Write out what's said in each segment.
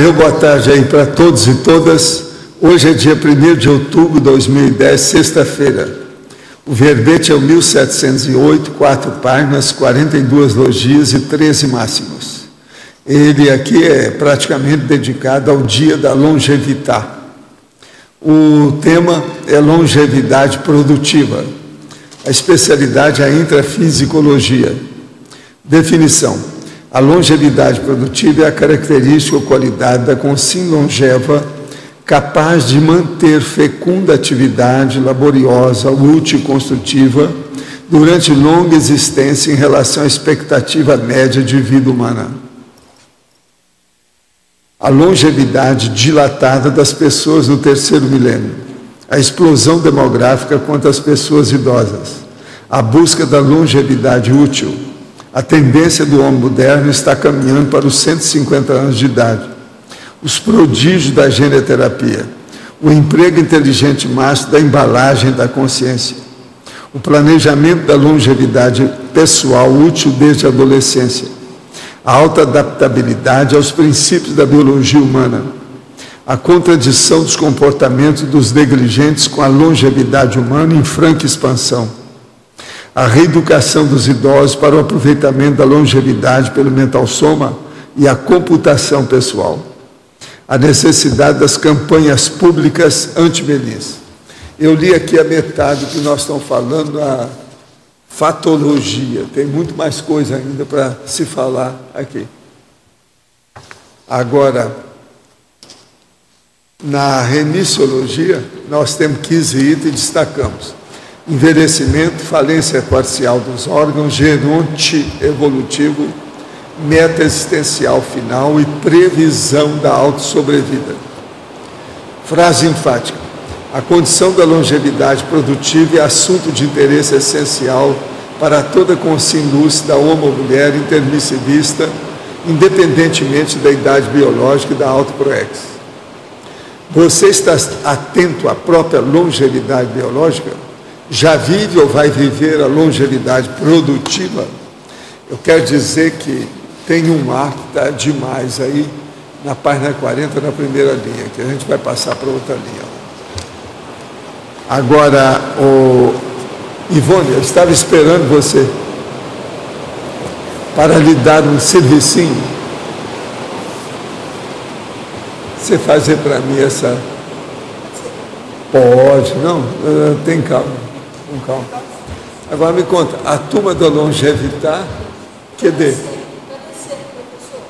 Meu boa tarde aí para todos e todas. Hoje é dia 1º de outubro de 2010, sexta-feira. O verbete é o 1708, 4 páginas, 42 logias e 13 máximos. Ele aqui é praticamente dedicado ao dia da longevidade. O tema é longevidade produtiva. A especialidade é a intrafisicologia. Definição: a longevidade produtiva é a característica ou qualidade da consciência longeva capaz de manter fecunda atividade laboriosa, útil e construtiva durante longa existência em relação à expectativa média de vida humana. A longevidade dilatada das pessoas no terceiro milênio, a explosão demográfica quanto às pessoas idosas, a busca da longevidade útil. A tendência do homem moderno está caminhando para os 150 anos de idade. Os prodígios da geneterapia, o emprego inteligente máximo da embalagem da consciência, o planejamento da longevidade pessoal útil desde a adolescência, a alta adaptabilidade aos princípios da biologia humana, a contradição dos comportamentos dos negligentes com a longevidade humana em franca expansão, a reeducação dos idosos para o aproveitamento da longevidade pelo mental soma e a computação pessoal, a necessidade das campanhas públicas anti-velhice. Eu li aqui a metade do que nós estamos falando, a fatologia. Tem muito mais coisa ainda para se falar aqui. Agora, na remissiologia, nós temos 15 itens e destacamos: envelhecimento, falência parcial dos órgãos, geronte evolutivo, meta existencial final e previsão da autossobrevida. Frase enfática: a condição da longevidade produtiva é assunto de interesse essencial para toda consciência lúcida, homem ou mulher, intermissivista, independentemente da idade biológica e da autoproex. Você está atento à própria longevidade biológica? Já vive ou vai viver a longevidade produtiva? Eu quero dizer que tem um mar que está demais aí, na página 40, na primeira linha, que a gente vai passar para outra linha. Agora, Ivone, eu estava esperando você para lhe dar um servicinho. Você fazer para mim essa... Pode, não? Tem calma. Com calma. Agora me conta, a turma da longevidade, cadê?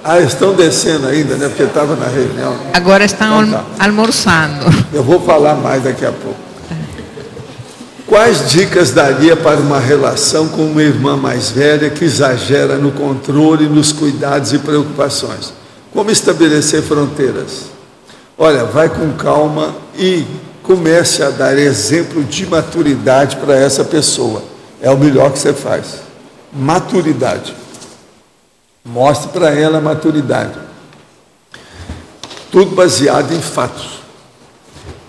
Ah, estão descendo ainda, né? Porque estava na reunião. Agora estão então, almoçando. Eu vou falar mais daqui a pouco. Quais dicas daria para uma relação com uma irmã mais velha que exagera no controle, nos cuidados e preocupações? Como estabelecer fronteiras? Olha, vai com calma e comece a dar exemplo de maturidade para essa pessoa. É o melhor que você faz. Maturidade. Mostre para ela a maturidade. Tudo baseado em fatos.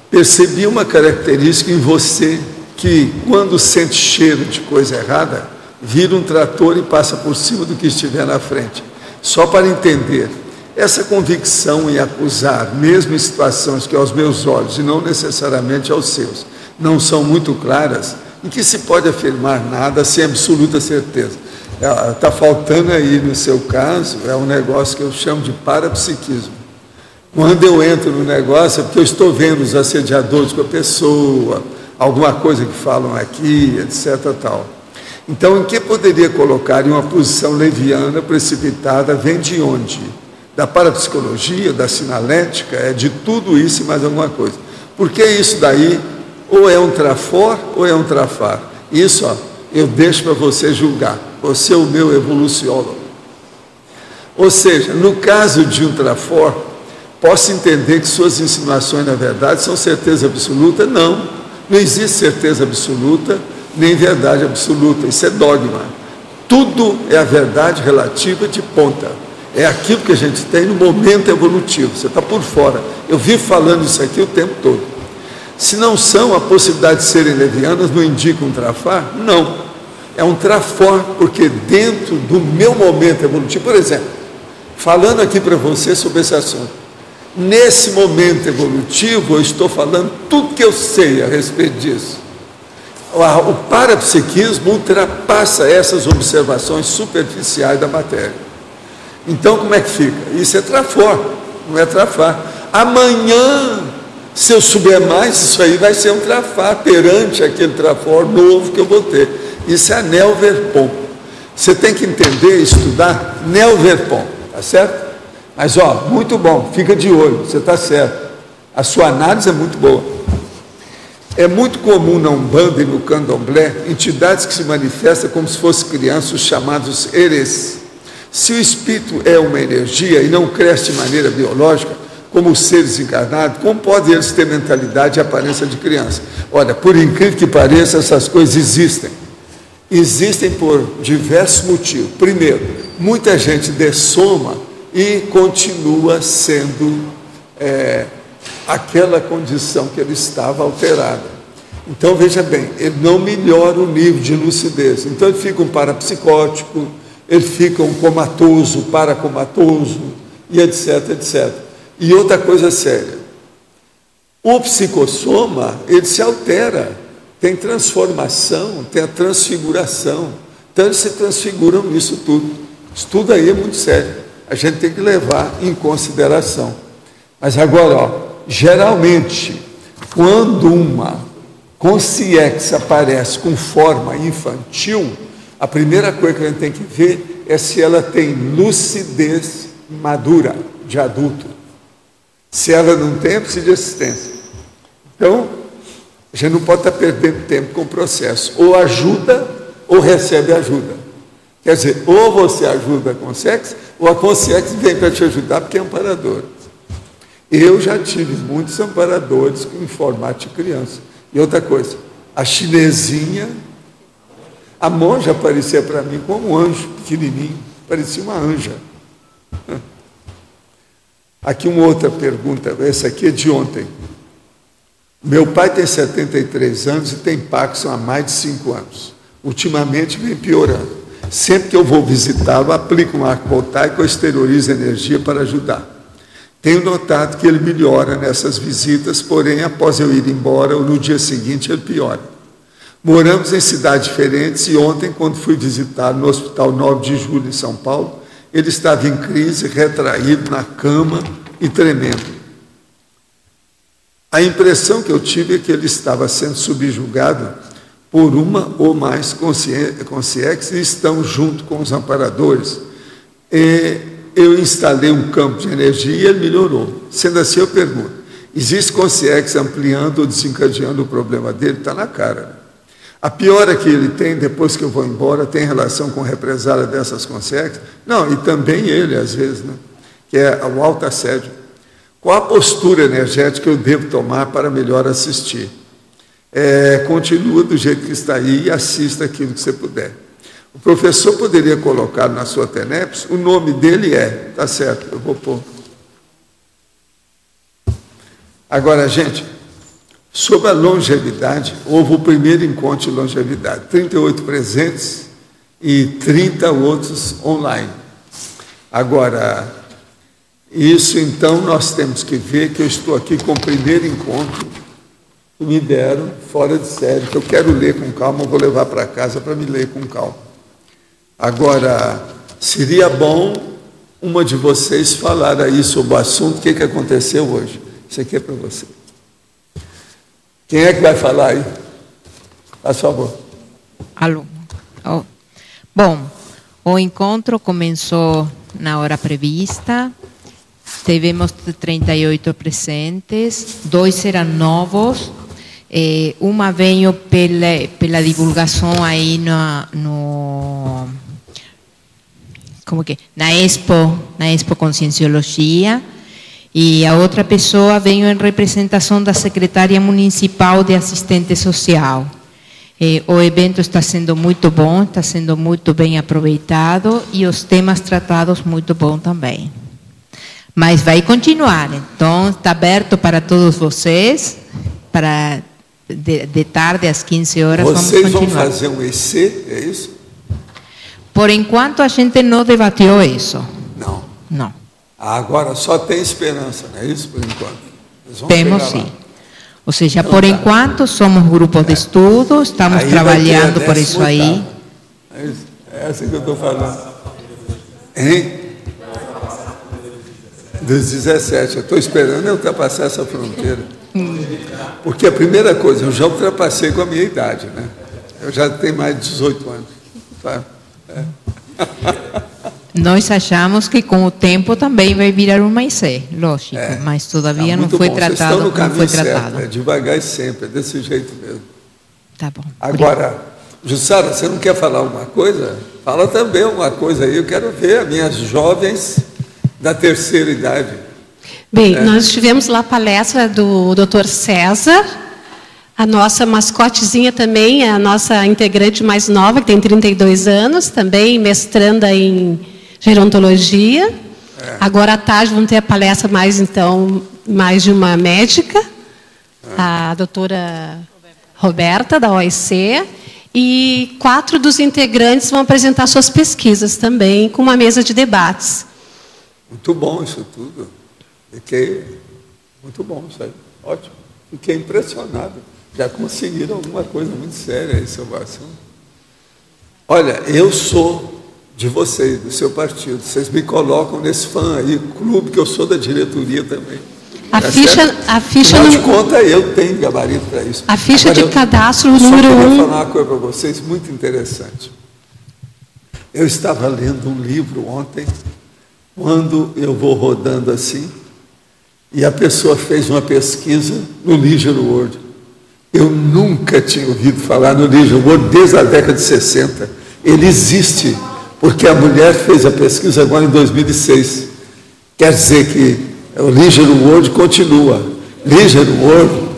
Percebi uma característica em você que, quando sente cheiro de coisa errada, vira um trator e passa por cima do que estiver na frente. Só para entender, essa convicção em acusar, mesmo em situações que aos meus olhos, e não necessariamente aos seus, não são muito claras, em que se pode afirmar nada sem absoluta certeza. Está faltando aí, no seu caso, é um negócio que eu chamo de parapsiquismo. Quando eu entro no negócio, é porque eu estou vendo os assediadores com a pessoa, alguma coisa que falam aqui, etc. Tal. Então, em que poderia colocar em uma posição leviana, precipitada, vem de onde? Da parapsicologia, da sinalética, é de tudo isso e mais alguma coisa. Porque isso daí, ou é um trafor, ou é um trafar. Isso, ó, eu deixo para você julgar. Você é o meu evoluciólogo. Ou seja, no caso de um trafor, posso entender que suas insinuações, na verdade, são certeza absoluta? Não, não existe certeza absoluta, nem verdade absoluta. Isso é dogma. Tudo é a verdade relativa de ponta. É aquilo que a gente tem no momento evolutivo. Você está por fora. Eu vivo falando isso aqui o tempo todo. Se não são, a possibilidade de serem levianas não indica um trafar? Não. É um trafor, porque dentro do meu momento evolutivo, por exemplo, falando aqui para você sobre esse assunto, Nesse momento evolutivo, eu estou falando tudo que eu sei a respeito disso. O parapsiquismo ultrapassa essas observações superficiais da matéria. Então, como é que fica? Isso é trafor, não é trafar. Amanhã, se eu souber mais, isso aí vai ser um trafar perante aquele trafor novo que eu vou ter. Isso é a Nelverpom. Você tem que entender e estudar Nelverpom, tá certo? Mas, ó, muito bom, fica de olho, você está certo. A sua análise é muito boa. É muito comum na Umbanda e no Candomblé entidades que se manifestam como se fossem crianças, os chamados erês. Se o espírito é uma energia e não cresce de maneira biológica, como os seres encarnados, como podem eles ter mentalidade e aparência de criança? Olha, por incrível que pareça, essas coisas existem. Existem por diversos motivos. Primeiro, muita gente dessoma e continua sendo aquela condição que ele estava alterada. Então, veja bem, ele não melhora o nível de lucidez. Então, ele fica um parapsicótico, ele fica um comatoso, paracomatoso, e etc, etc. E outra coisa séria, o psicossoma, ele se altera, tem transformação, tem a transfiguração. Então, eles se transfiguram nisso tudo. Isso tudo aí é muito sério. A gente tem que levar em consideração. Mas agora, ó, geralmente, quando uma consciência aparece com forma infantil, a primeira coisa que a gente tem que ver é se ela tem lucidez madura, de adulto. Se ela não tem, precisa de assistência. Então, a gente não pode estar perdendo tempo com o processo. Ou ajuda, ou recebe ajuda. Quer dizer, ou você ajuda a consciência, ou a consciência vem para te ajudar porque é amparador. Eu já tive muitos amparadores em formato de criança. E outra coisa, a chinesinha, a monja aparecia para mim como um anjo pequenininho, parecia uma anja. Aqui uma outra pergunta, essa aqui é de ontem. Meu pai tem 73 anos e tem Parkinson há mais de 5 anos. Ultimamente vem piorando. Sempre que eu vou visitá-lo, aplico um arco voltaico ou exteriorizo energia para ajudar. Tenho notado que ele melhora nessas visitas, porém, após eu ir embora ou no dia seguinte, ele piora. Moramos em cidades diferentes e ontem, quando fui visitá-lo no Hospital 9 de Julho, em São Paulo, ele estava em crise, retraído na cama e tremendo. A impressão que eu tive é que ele estava sendo subjugado por uma ou mais consciências e estão junto com os amparadores. Eu instalei um campo de energia e ele melhorou. Sendo assim, eu pergunto, existe consciência ampliando ou desencadeando o problema dele? Está na cara. Né? A piora que ele tem, depois que eu vou embora, tem relação com represália dessas consciências? Não, e também ele, às vezes, né? Que é o autoassédio. Qual a postura energética que eu devo tomar para melhor assistir? Continua do jeito que está aí e assista aquilo que você puder. O professor poderia colocar na sua TENEPS, o nome dele tá certo, eu vou pôr. Agora, gente, sobre a longevidade, houve o primeiro encontro de longevidade, 38 presentes e 30 outros online. Agora, isso então nós temos que ver que eu estou aqui com o primeiro encontro que me deram fora de série, que eu quero ler com calma, eu vou levar para casa para me ler com calma. Agora, seria bom uma de vocês falar aí sobre o assunto, o que aconteceu hoje. Isso aqui é para você. Quem é que vai falar aí? Faz favor. Aluno. Oh. Bom, o encontro começou na hora prevista. Tivemos 38 presentes, 2 eram novos. Uma veio pela divulgação aí na Expo Conscienciologia, e a outra pessoa veio em representação da secretária municipal de assistente social. O evento está sendo muito bom, está sendo muito bem aproveitado e os temas tratados muito bom também. Mas vai continuar, então está aberto para todos vocês, para de tarde às 15 horas. Vocês vão fazer um EC, é isso? Por enquanto a gente não debateu isso. Não. Não. Agora só tem esperança, não é isso por enquanto? Temos sim. Ou seja, por enquanto somos grupos de estudo, estamos Aí trabalhando por isso aí. É assim que eu estou falando. Hein? Dos 17, eu estou esperando eu ultrapassar essa fronteira. Porque a primeira coisa, eu já ultrapassei com a minha idade, né? Eu já tenho mais de 18 anos. Tá? Nós achamos que com o tempo também vai virar um maicé, lógico, mas todavia não foi tratado. Vocês estão no caminho certo, tratado. Devagar e sempre, é desse jeito mesmo. Tá bom. Agora, Jussara, você não quer falar alguma coisa? Fala também alguma coisa aí, eu quero ver as minhas jovens da terceira idade. Bem, nós tivemos lá a palestra do Dr. César, a nossa mascotezinha também, a nossa integrante mais nova, que tem 32 anos, também mestranda em gerontologia. Agora à tarde vamos ter a palestra mais de uma médica, a doutora Roberta, da OIC, e 4 dos integrantes vão apresentar suas pesquisas também, com uma mesa de debates. Muito bom isso tudo. Fiquei muito bom isso aí. Ótimo. Fiquei impressionado. Já conseguiram alguma coisa muito séria aí, seu Márcio. Olha, eu sou de vocês, do seu partido. Vocês me colocam nesse fã aí, clube, que eu sou da diretoria também. A ficha Afinal de contas, eu tenho gabarito para isso. A ficha Agora, de cadastro número 1. Eu queria falar uma coisa para vocês muito interessante. Eu estava lendo um livro ontem, quando eu vou rodando assim, e a pessoa fez uma pesquisa no Leisure World. Eu nunca tinha ouvido falar no Leisure World desde a década de 60. Ele existe, porque a mulher fez a pesquisa agora em 2006. Quer dizer que o Leisure World continua. Leisure World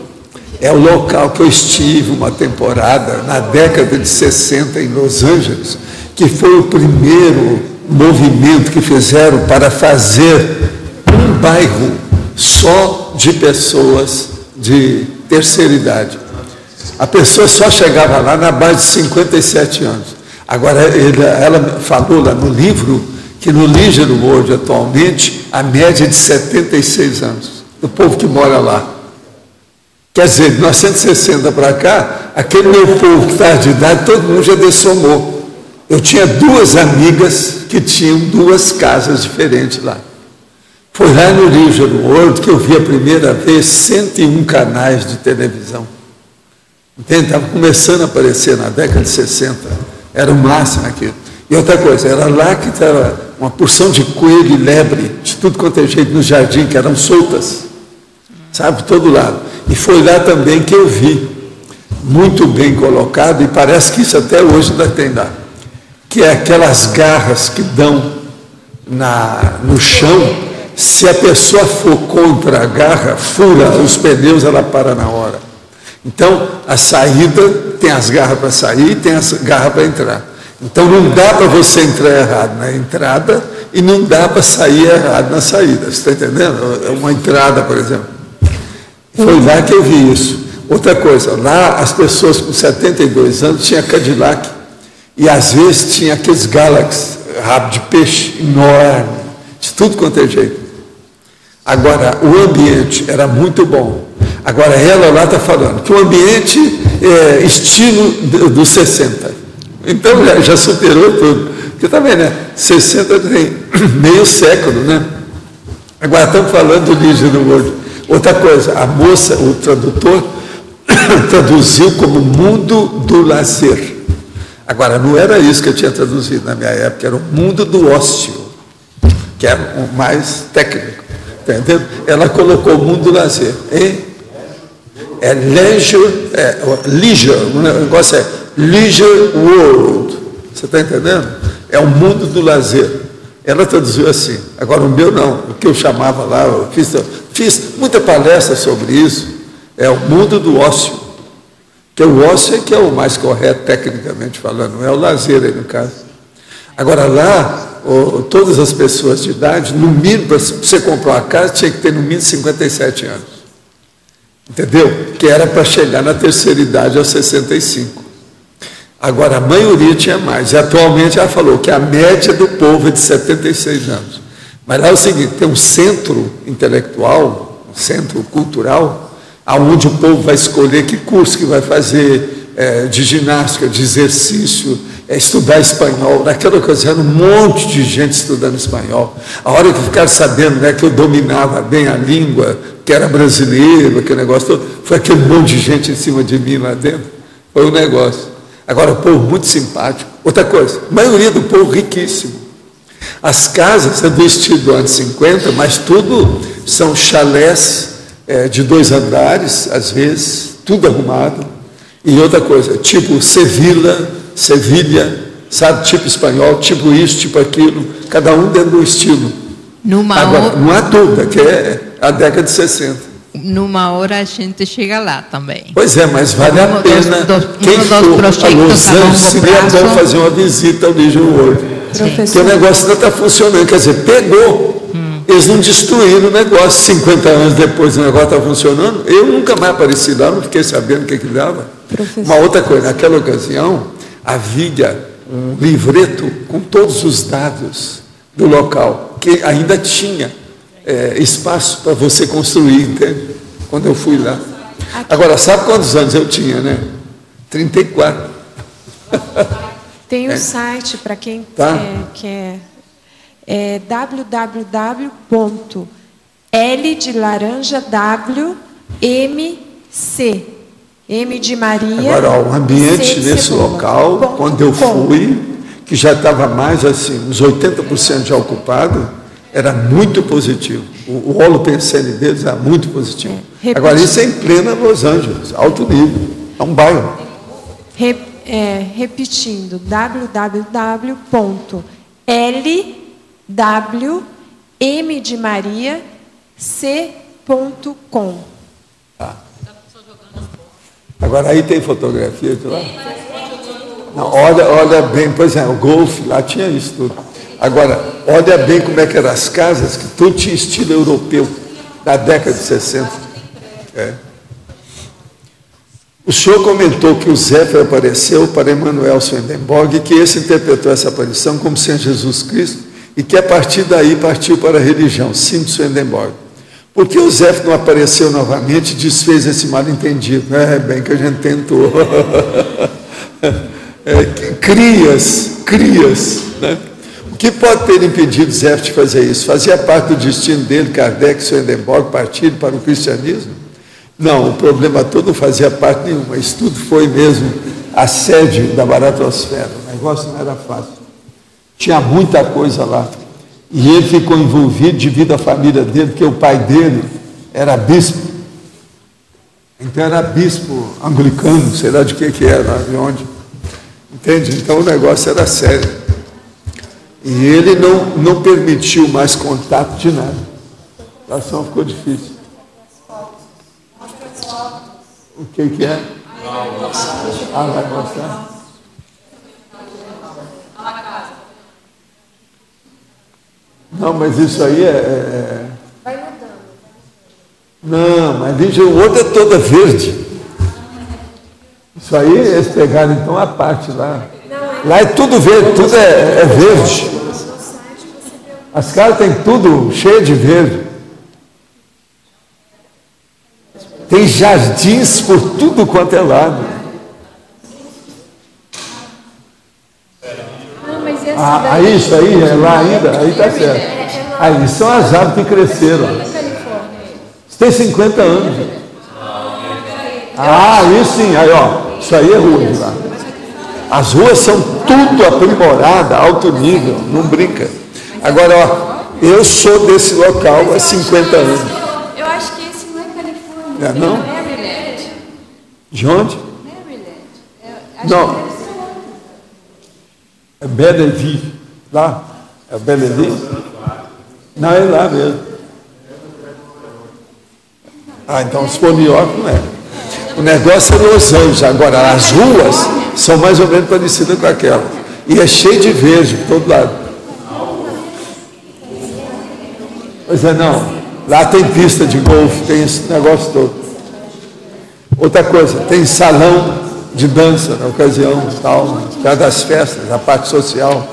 é o local que eu estive uma temporada, na década de 60, em Los Angeles, que foi o primeiro movimento que fizeram para fazer um bairro só de pessoas de terceira idade. A pessoa só chegava lá na base de 57 anos. Agora, ela falou lá no livro que no Leisure World, atualmente, a média é de 76 anos, do povo que mora lá. Quer dizer, de 1960 para cá, aquele meu povo que estava de idade, todo mundo já dessomou. Eu tinha 2 amigas que tinham 2 casas diferentes lá. Foi lá no Leisure World que eu vi a primeira vez 101 canais de televisão. Entende? Estava começando a aparecer na década de 60. Era o máximo aquilo. E outra coisa, era lá que estava uma porção de coelho e lebre, de tudo quanto é jeito no jardim, que eram soltas. Sabe, por todo lado. E foi lá também que eu vi, muito bem colocado, e parece que isso até hoje ainda tem lá, que é aquelas garras que dão no chão. Se a pessoa for contra a garra, fura os pneus, ela para na hora. Então, a saída tem as garras para sair e tem as garras para entrar. Então, não dá para você entrar errado na entrada e não dá para sair errado na saída. Você está entendendo? É uma entrada, por exemplo. Foi lá que eu vi isso. Outra coisa, lá as pessoas com 72 anos tinham Cadillac e às vezes tinha aqueles Galaxy, rabo de peixe enorme, de tudo quanto é jeito. Agora, o ambiente era muito bom. Agora, ela lá está falando que o ambiente é estilo dos 60. Então, já superou tudo. Porque também, né? 60 tem meio século, né? Agora, estamos falando do Leisure World. Outra coisa, a moça, o tradutor, traduziu como mundo do lazer. Agora, não era isso que eu tinha traduzido na minha época, era o mundo do ócio, que é o mais técnico. Entendeu? Ela colocou o mundo do lazer. Hein? É leisure, o negócio é Leisure World. Você está entendendo? É o mundo do lazer. Ela traduziu assim. Agora o meu não. O que eu chamava lá, eu fiz muita palestra sobre isso. É o mundo do ócio. Que o ócio é que é o mais correto, tecnicamente falando. Não é o lazer aí no caso. Agora lá, todas as pessoas de idade, no mínimo, para você comprar uma casa, tinha que ter no mínimo 57 anos. Entendeu? Que era para chegar na terceira idade aos 65. Agora, a maioria tinha mais. E atualmente ela falou que a média do povo é de 76 anos. Mas lá é o seguinte, tem um centro intelectual, um centro cultural, aonde o povo vai escolher que curso que vai fazer, de ginástica, de exercício, estudar espanhol. Naquela ocasião, um monte de gente estudando espanhol. A hora que ficaram sabendo, né, que eu dominava bem a língua, que era brasileiro, aquele negócio todo, foi aquele monte de gente em cima de mim lá dentro. Foi um negócio. Agora, o povo muito simpático. Outra coisa, a maioria do povo riquíssimo. As casas são do estilo do anos 50, mas tudo são chalés de 2 andares, às vezes, tudo arrumado. E outra coisa, tipo Sevilha, sabe, tipo espanhol, tipo isso, tipo aquilo, cada um dentro do estilo. Agora, não há dúvida que é a década de 60. Numa hora a gente chega lá também. Pois é, mas vale a pena. Quem for a Los Angeles, seria bom fazer uma visita ao Legion World. Porque o negócio ainda está funcionando, quer dizer, pegou. Eles não destruíram o negócio. 50 anos depois o negócio está funcionando. Eu nunca mais apareci lá, não fiquei sabendo o que dava. Uma outra coisa, naquela ocasião, havia um livreto com todos os dados do local, que ainda tinha espaço para você construir, entende? Quando eu fui lá. Agora, sabe quantos anos eu tinha, né? 34. Tem um site para quem quer. www.L de laranja WMC. M de Maria. Agora, o ambiente nesse local, quando eu fui, que já estava mais assim, uns 80% já ocupado, era muito positivo. O holo pensene deles era muito positivo. Agora, isso é em plena Los Angeles, alto nível. É um bairro. Repetindo, www.LWM de Maria C.com. Agora, aí tem fotografia de lá? Não, olha bem, pois é, o golfe, lá tinha isso tudo. Agora, olha bem como é que eram as casas, que tudo tinha estilo europeu, da década de 60. O senhor comentou que o Zéfiro apareceu para Emanuel Swedenborg e que esse interpretou essa aparição como sendo Jesus Cristo e que a partir daí partiu para a religião, sim, de Swedenborg. Por que o Zéfiro não apareceu novamente e desfez esse mal-entendido? É bem que a gente tentou. Crias, né? O que pode ter impedido Zéfiro de fazer isso? Fazia parte do destino dele, Kardec, Swedenborg, partirem para o cristianismo? Não, o problema todo não fazia parte nenhuma. Isso tudo foi mesmo assédio da baratosfera. O negócio não era fácil. Tinha muita coisa lá. E ele ficou envolvido devido à família dele, porque o pai dele era bispo. Então era bispo anglicano, sei lá de que era, de onde. Entende? Então o negócio era sério. E ele não permitiu mais contato de nada. A situação ficou difícil. O que é? Vai mostrar? Não, mas isso aí Vai mudando. Não, mas veja, o outro é toda verde. Isso aí, eles pegaram então a parte lá. Lá é tudo verde, tudo é verde. As casas têm tudo cheio de verde. Tem jardins por tudo quanto é lado. Aí, isso aí, é lá ainda, aí está certo. Aí são as árvores que cresceram. Isso tem 50 anos. Isso sim, aí ó, isso aí é rua de lá. As ruas são tudo aprimoradas, alto nível, não brinca. Agora, ó, eu sou desse local há 50 anos. Eu acho que esse não é Califórnia. Não? Maryland. De onde? Maryland. Não. É Belleville. Lá? É Belleville? Não, é lá mesmo. Então se for New York, não é. O negócio é Los Angeles. Agora, as ruas são mais ou menos parecidas com aquela. E é cheio de verde por todo lado. Pois é, não. Lá tem pista de golfe, tem esse negócio todo. Outra coisa, tem salão de dança na ocasião, tal, das festas, a parte social.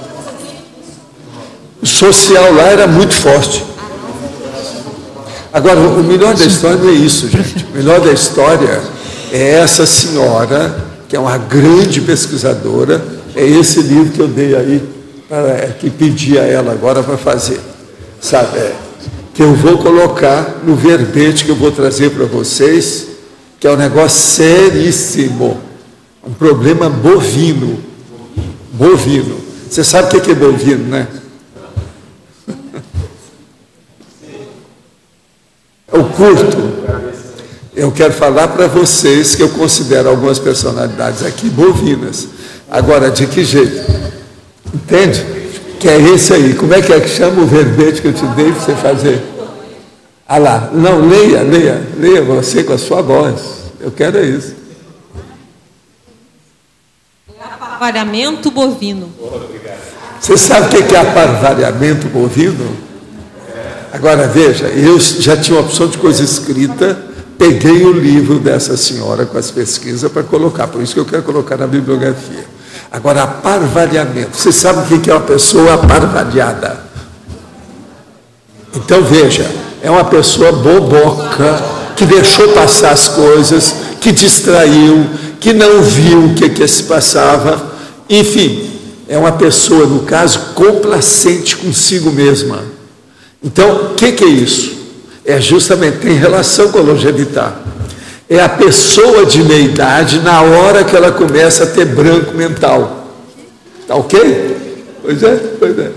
O social lá era muito forte. Agora, o melhor da história não é isso, gente. O melhor da história é essa senhora, que é uma grande pesquisadora, é esse livro que eu dei aí, que pedi a ela agora para fazer, sabe? Que eu vou colocar no verbete que eu vou trazer para vocês, que é um negócio seríssimo, um problema bovino. Bovino. Você sabe o que é bovino, né? O curto. Eu quero falar para vocês que eu considero algumas personalidades aqui bovinas. Agora, de que jeito? Entende? Que é esse aí. Como é que chama o verbete que eu te dei para você fazer? Ah lá. Não, leia você com a sua voz. Eu quero isso. Aparvalhamento bovino. Você sabe o que é aparvalhamento bovino? Agora, veja, eu já tinha uma opção de coisa escrita, peguei o livro dessa senhora com as pesquisas para colocar, por isso que eu quero colocar na bibliografia. Agora, aparvalhamento. Você sabe o que é uma pessoa aparvalhada? Então, veja, é uma pessoa boboca, que deixou passar as coisas, que distraiu, que não viu o que se passava. Enfim, é uma pessoa, no caso, complacente consigo mesma. Então, o que é isso? É justamente, tem relação com a longevidade. É a pessoa de meia idade na hora que ela começa a ter branco mental. Tá ok? Pois é, pois é.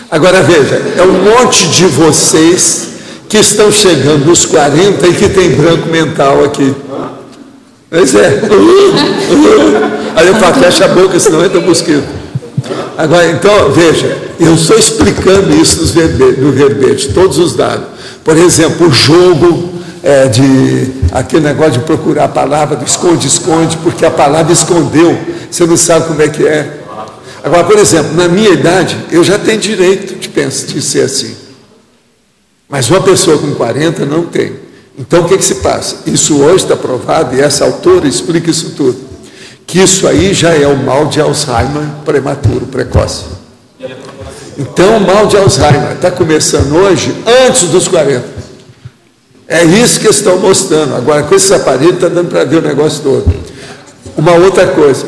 Agora veja, é um monte de vocês que estão chegando nos 40 e que tem branco mental aqui. Pois é. Aí eu falo, fecha a boca, senão entra o mosquito. Agora, então, veja, eu estou explicando isso no verbete, todos os dados. Por exemplo, o jogo aquele negócio de procurar a palavra do esconde-esconde, porque a palavra escondeu, você não sabe como é que é. Agora, por exemplo, na minha idade, eu já tenho direito de ser assim. Mas uma pessoa com 40 não tem. Então, o que se passa? Isso hoje está provado, e essa autora explica isso tudo. Que isso aí já é o mal de Alzheimer prematuro, precoce. Então, o mal de Alzheimer está começando hoje, antes dos 40. É isso que estão mostrando. Agora, com esses aparelhos, está dando para ver o negócio todo. Uma outra coisa.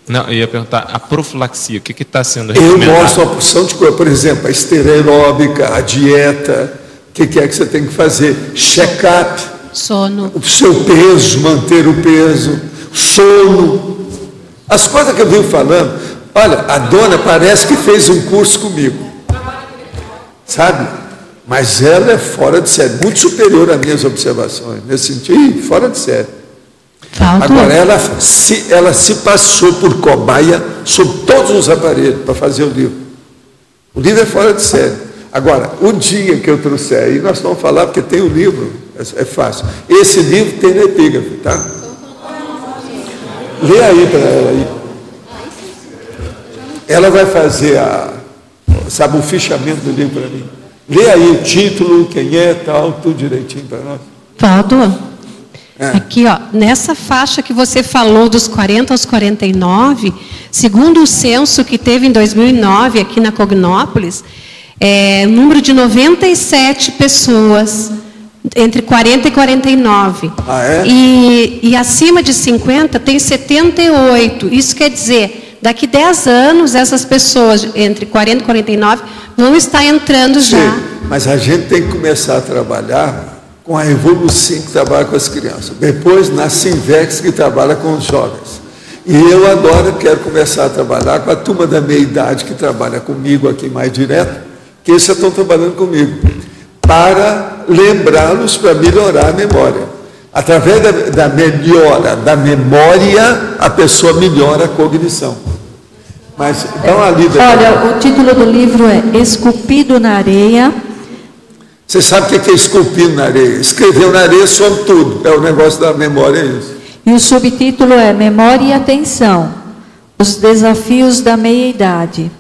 Não, eu ia perguntar, a profilaxia, o que está sendo recomendado? Eu mostro uma porção de coisa. Por exemplo, a esteira aeróbica, a dieta, o que é que você tem que fazer? Check-up. Sono. O seu peso, manter o peso. Sono. As coisas que eu venho falando. Olha, a dona parece que fez um curso comigo. Sabe? Mas ela é fora de série, muito superior às minhas observações. Nesse sentido, fora de série. Agora, ela se passou por cobaia sobre todos os aparelhos para fazer o livro. O livro é fora de série. Agora, o dia que eu trouxer aí, nós vamos falar, porque tem o livro, é fácil. Esse livro tem na epígrafe, tá? Lê aí para ela aí. Ela vai fazer o fichamento do livro para mim. Lê aí o título, quem é, tal, tudo direitinho para nós. Valdo, aqui, ó, nessa faixa que você falou dos 40 aos 49, segundo o censo que teve em 2009 aqui na Cognópolis, o número de 97 pessoas entre 40 e 49. Ah, é? E acima de 50 tem 78. Isso quer dizer, daqui 10 anos, essas pessoas entre 40 e 49 vão estar entrando já. Sim, mas a gente tem que começar a trabalhar com a Evolução, que trabalha com as crianças. Depois, na Sinvex, que trabalha com os jovens. E eu agora quero começar a trabalhar com a turma da meia-idade, que trabalha comigo aqui mais direto, que eles já estão trabalhando comigo, para lembrá-los, para melhorar a memória. Através da melhora da memória, a pessoa melhora a cognição. Mas dá uma lida. Olha, o título do livro é Esculpido na Areia. Você sabe o que é esculpido na areia? Escreveu na areia sobre tudo. É o negócio da memória, é isso. E o subtítulo é Memória e Atenção, os desafios da meia-idade.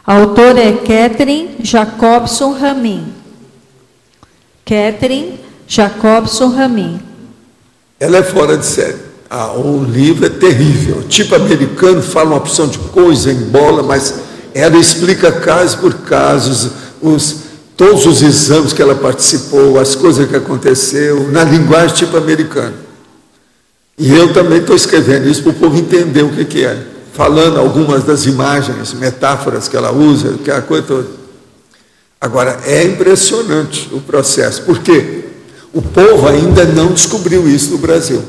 A autora é Catherine Jacobson Ramin. Catherine Jacobson Ramin. Ela é fora de série. O livro é terrível. Tipo americano, fala uma opção de coisa, embola, mas Ela explica caso por caso, todos os exames que ela participou, as coisas que aconteceu, na linguagem tipo americana. E eu também estou escrevendo isso para o povo entender o que é. Falando algumas das imagens, metáforas que ela usa, que é a coisa toda. Agora, é impressionante o processo. Por quê? O povo ainda não descobriu isso no Brasil.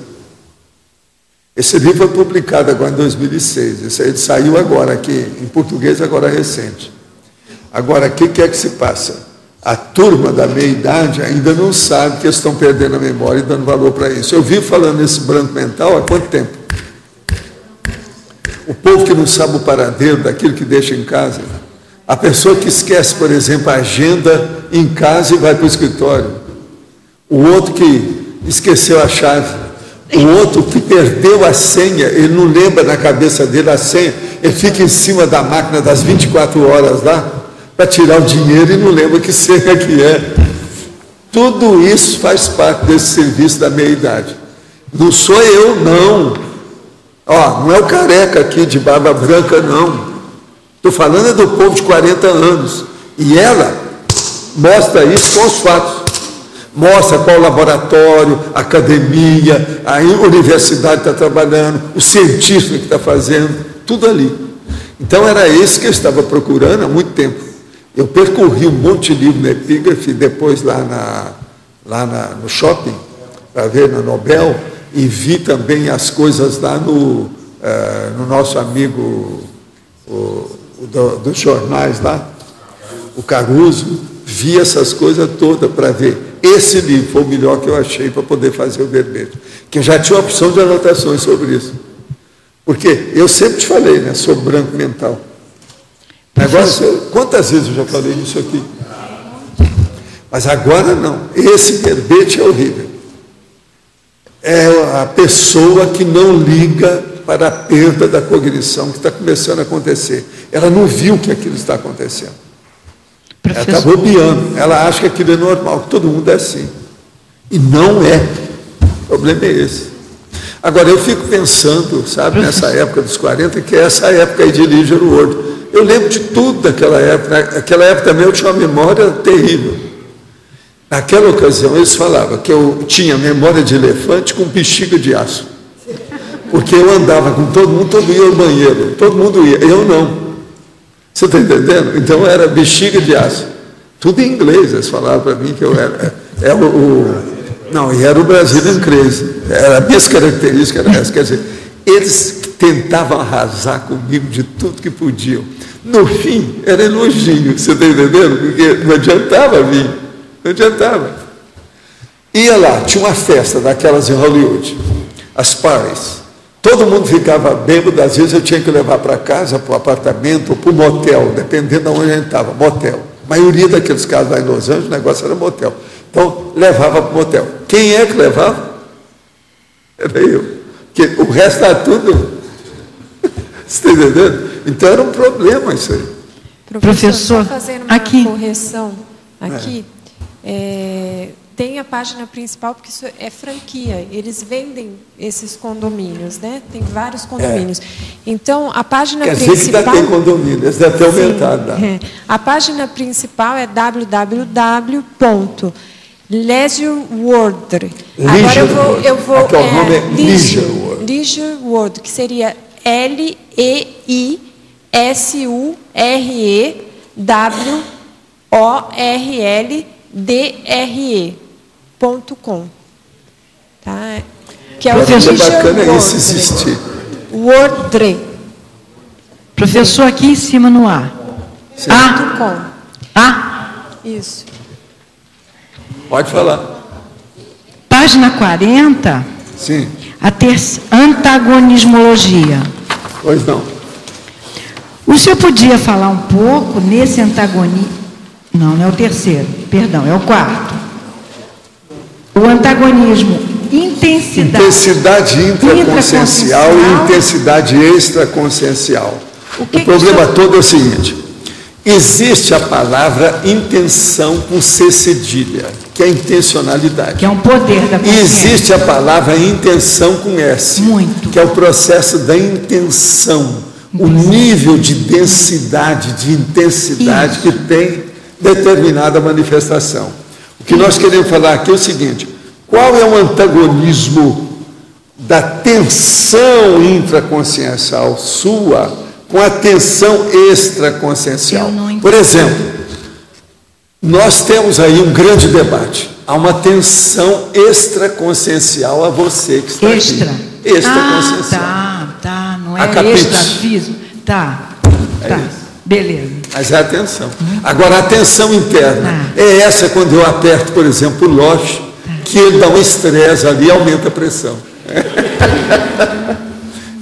Esse livro foi publicado agora em 2006. Esse aí saiu agora aqui, em português, agora recente. Agora, o que é que se passa? A turma da meia-idade ainda não sabe que eles estão perdendo a memória e dando valor para isso. Eu vi falando nesse branco mental há quanto tempo? O povo que não sabe o paradeiro daquilo que deixa em casa. A pessoa que esquece, por exemplo, a agenda em casa e vai para o escritório. O outro que esqueceu a chave. O outro que perdeu a senha, ele não lembra na cabeça dele a senha, ele fica em cima da máquina das 24 horas lá, para tirar o dinheiro e não lembra que senha que é. Tudo isso faz parte desse serviço da meia-idade. Não sou eu, não. Não é o careca aqui de barba branca, não. Estou falando do povo de 40 anos. E ela mostra isso com os fatos. Mostra qual laboratório, academia, a universidade está trabalhando, o cientista que está fazendo, tudo ali. Então era esse que eu estava procurando há muito tempo. Eu percorri um monte de livro na Epígrafe, depois lá no shopping, para ver na Nobel, e vi também as coisas lá no nosso amigo dos jornais lá, o Caruso, vi essas coisas todas para ver. Esse livro foi o melhor que eu achei para poder fazer o verbete, que já tinha uma opção de anotações sobre isso. Porque eu sempre te falei, né, sobre branco mental. Agora, quantas vezes eu já falei isso aqui? Mas agora não. Esse verbete é horrível. É a pessoa que não liga para a perda da cognição que está começando a acontecer. Ela não viu que aquilo está acontecendo. Ela está bobeando, ela acha que aquilo é normal, que todo mundo é assim. E não é. O problema é esse. Agora, eu fico pensando, sabe, nessa época dos 40, que é essa época aí de Leisure World. Eu lembro de tudo daquela época. Naquela época também eu tinha uma memória terrível. Naquela ocasião, eles falavam que eu tinha memória de elefante com bexiga de aço. Porque eu andava com todo mundo ia ao banheiro, todo mundo ia, eu não. Você está entendendo? Então era bexiga de aço. Tudo em inglês, eles falavam para mim que eu era. Não, e era o Brazilian Crazy. Era, as minhas características eram essas. Quer dizer, eles tentavam arrasar comigo de tudo que podiam. No fim, era elogio, você está entendendo? Porque não adiantava vir, não adiantava. Ia lá, tinha uma festa daquelas em Hollywood, as parties. Todo mundo ficava bêbado, às vezes eu tinha que levar para casa, para o apartamento ou para o motel, dependendo de onde a gente estava, motel. A maioria daqueles casos lá em Los Angeles, o negócio era motel. Então, levava para o motel. Quem é que levava? Era eu. Porque o resto era tudo. Você está entendendo? Então, era um problema isso aí. Professor, só fazendo uma correção aqui. Tem a página principal, porque isso é franquia. Eles vendem esses condomínios, né? Tem vários condomínios. Então, a página principal... Quer dizer que ainda tem condomínio, eles devem ter aumentado. A página principal é www.leisureworld. Agora eu vou aqui, o nome é Leisure World. Leisure World, que seria LEISURWORLDRE.com. Tá? Que é o Leisure bacana é esse existir. Wordre. Professor, aqui em cima no A. Isso. Pode falar. Página 40. Sim. Antagonismologia. Pois não. O senhor podia falar um pouco nesse antagonismo? Não é o terceiro, perdão, é o quarto. O antagonismo, intensidade. Intensidade intraconsciencial e intensidade extraconsciencial. O problema todo é o seguinte: existe a palavra intenção com C cedilha, que é intencionalidade. Que é um poder da consciência. E existe a palavra intenção com S, muito, que é o processo da intenção. o nível de densidade, de intensidade que tem determinada manifestação. O que nós queremos falar aqui é o seguinte: qual é o antagonismo da tensão intraconsciencial sua com a tensão extraconsciencial? Por exemplo, nós temos aí um grande debate. Há uma tensão extraconsciencial a você que está aqui. Extraconsciencial. Tá, não é extrafísico. Tá. Beleza. Mas é a tensão. Agora, a tensão interna é essa quando eu aperto, por exemplo, o loche, que ele dá um estresse ali e aumenta a pressão.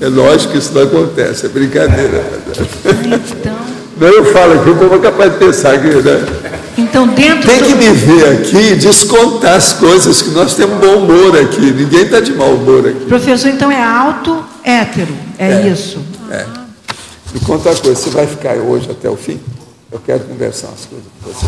É lógico que isso não acontece, é brincadeira. Então... Não, eu falo aqui, o povo é capaz de pensar que... Né? Então, dentro tem que me ver aqui e descontar as coisas, que nós temos bom humor aqui. Ninguém está de mau humor aqui. Professor, então é auto-hétero, é isso? Me conta uma coisa, você vai ficar hoje até o fim? Eu quero conversar umas coisas com você.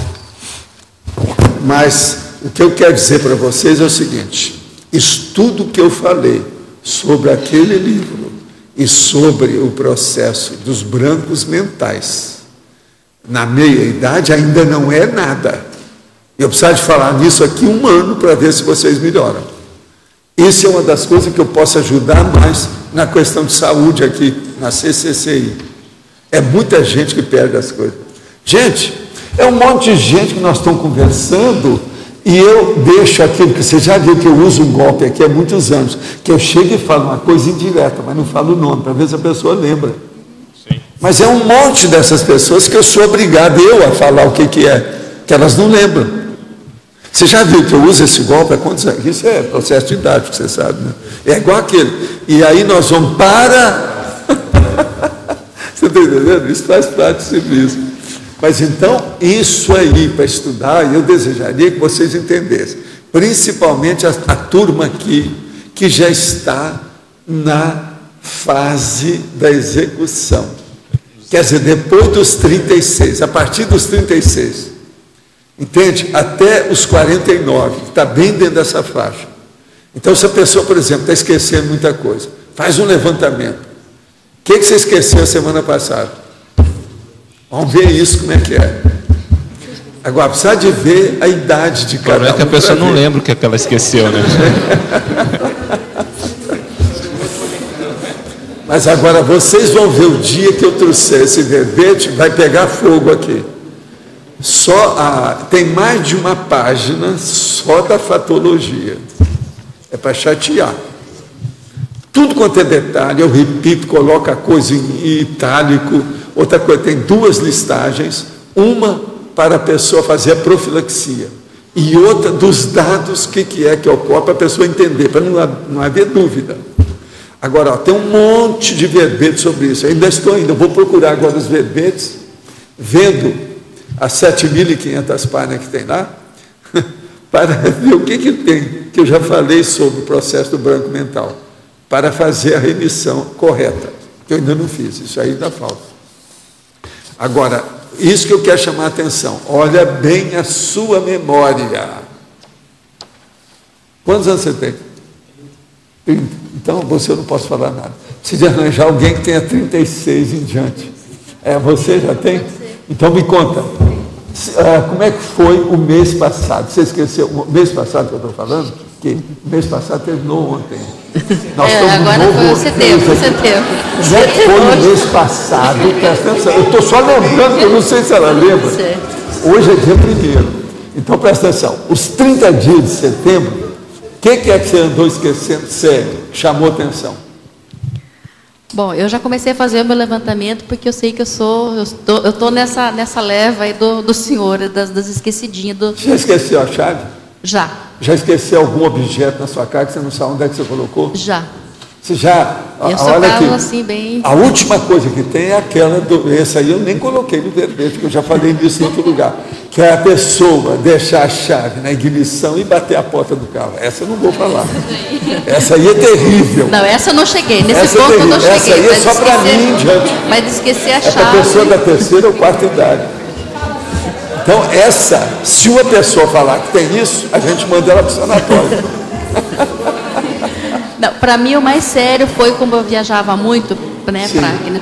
Mas o que eu quero dizer para vocês é o seguinte: estudo que eu falei sobre aquele livro e sobre o processo dos brancos mentais na meia-idade ainda não é nada. Eu preciso de falar nisso aqui 1 ano para ver se vocês melhoram. Isso é uma das coisas que eu posso ajudar mais na questão de saúde aqui, na CCCI. É muita gente que perde as coisas. Gente, é um monte de gente que nós estamos conversando e eu deixo aquilo que você já viu que eu uso um golpe aqui há muitos anos, que eu chego e falo uma coisa indireta, mas não falo o nome, para ver se a pessoa lembra. Sim. Mas é um monte dessas pessoas que eu sou obrigado a falar o que é, que elas não lembram. Você já viu que eu uso esse golpe há quantos anos? Isso é processo didático, você sabe, né? É igual aquele. E aí nós vamos para... Você está entendendo? Isso faz parte do serviço. Mas então, isso aí para estudar, eu desejaria que vocês entendessem. Principalmente a turma aqui, que já está na fase da execução. Quer dizer, depois dos 36, a partir dos 36, entende? Até os 49, está bem dentro dessa faixa. Então, se a pessoa, por exemplo, está esquecendo muita coisa, faz um levantamento. O que você esqueceu a semana passada? Vamos ver isso, como é que é. Agora, precisa de ver a idade de cada um. É que a pessoa não lembra o que ela esqueceu, né? Mas agora vocês vão ver o dia que eu trouxer esse verbete, vai pegar fogo aqui. Tem mais de uma página só da fatologia. É para chatear. Tudo quanto é detalhe, eu repito, coloco a coisa em itálico. Outra coisa, tem 2 listagens, uma para a pessoa fazer a profilaxia e outra dos dados, o que é que ocorre, para a pessoa entender, para não haver dúvida. Agora, tem um monte de verbetes sobre isso. Eu vou procurar agora os verbetes, vendo as 7.500 páginas que tem lá, para ver o que tem, que eu já falei sobre o processo do branco mental, para fazer a remissão correta, que eu ainda não fiz, isso aí ainda falta. Agora, isso que eu quero chamar a atenção, olha bem a sua memória. Quantos anos você tem? 30. Então, você eu não posso falar nada. Precisa arranjar alguém que tenha 36 em diante. Você já tem? Então, me conta. Como é que foi o mês passado? Você esqueceu o mês passado que eu estou falando? Que o mês passado terminou ontem. Agora foi o setembro. Como é que foi o mês passado? Presta atenção. Eu estou só lembrando, que eu não sei se ela lembra. Hoje é dia 1º. Então, presta atenção. Os 30 dias de setembro, o que é que você andou esquecendo? Sério, chamou atenção. Bom, eu já comecei a fazer o meu levantamento, porque eu sei que eu estou nessa leva aí do senhor, das esquecidinhas. Já esqueceu a chave? Já. Já esqueceu algum objeto na sua casa que você não sabe onde é que você colocou? Já. Você já... Eu sou assim, bem... A última coisa que tem é aquela essa aí eu nem coloquei no verbete, porque eu já falei disso em outro lugar, que é a pessoa deixar a chave na ignição e bater a porta do carro. Essa eu não vou falar. Essa aí é terrível. Não, essa eu não cheguei. Nesse ponto eu não cheguei. Essa aí é só para mim em diante. Mas esquecer a chave... É para a pessoa da 3ª ou 4ª idade. Então, se uma pessoa falar que tem isso, a gente manda ela para o sanatório. Não, para mim o mais sério foi como eu viajava muito, né,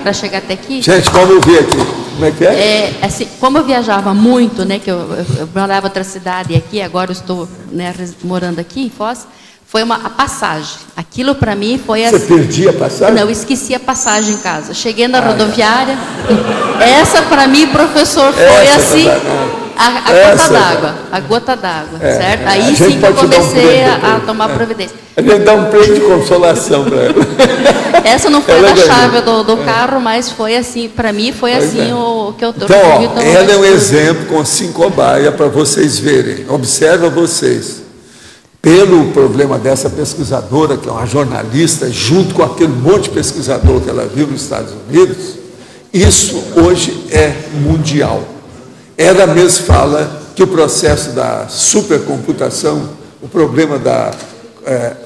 para chegar até aqui. Gente, vamos ver aqui. Como é que é? Assim, como eu viajava muito, né, que eu morava em outra cidade e aqui, agora eu estou, né, morando aqui em Foz, foi a passagem. Aquilo para mim foi assim. Você perdia a passagem? Não, eu esqueci a passagem em casa. Cheguei na rodoviária. Essa para mim, professor, foi assim. A gota d'água. A gota d'água, certo? Aí sim que eu comecei a tomar providência. A gente dá um prêmio de consolação para ela. Essa não foi da chave do carro, mas foi assim, para mim foi assim o que eu estou. Então, ela é um exemplo com 5 cobaias para vocês verem. Observa vocês. Pelo problema dessa pesquisadora, que é uma jornalista, junto com aquele monte de pesquisador que ela viu nos Estados Unidos, isso hoje é mundial. Ela mesma fala que o processo da supercomputação, o problema da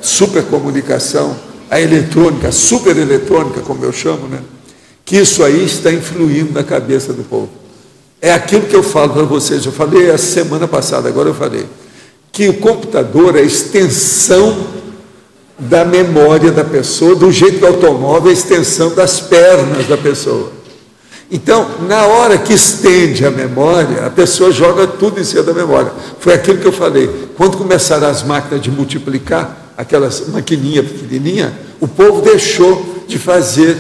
supercomunicação, a eletrônica, a supereletrônica, como eu chamo, né? Que isso aí está influindo na cabeça do povo. É aquilo que eu falo para vocês, eu falei a semana passada, agora eu falei, que o computador é a extensão da memória da pessoa, do jeito que o automóvel é a extensão das pernas da pessoa. Então, na hora que estende a memória, a pessoa joga tudo em cima da memória. Foi aquilo que eu falei. Quando começaram as máquinas de multiplicar, aquelas maquininhas pequenininhas, o povo deixou de fazer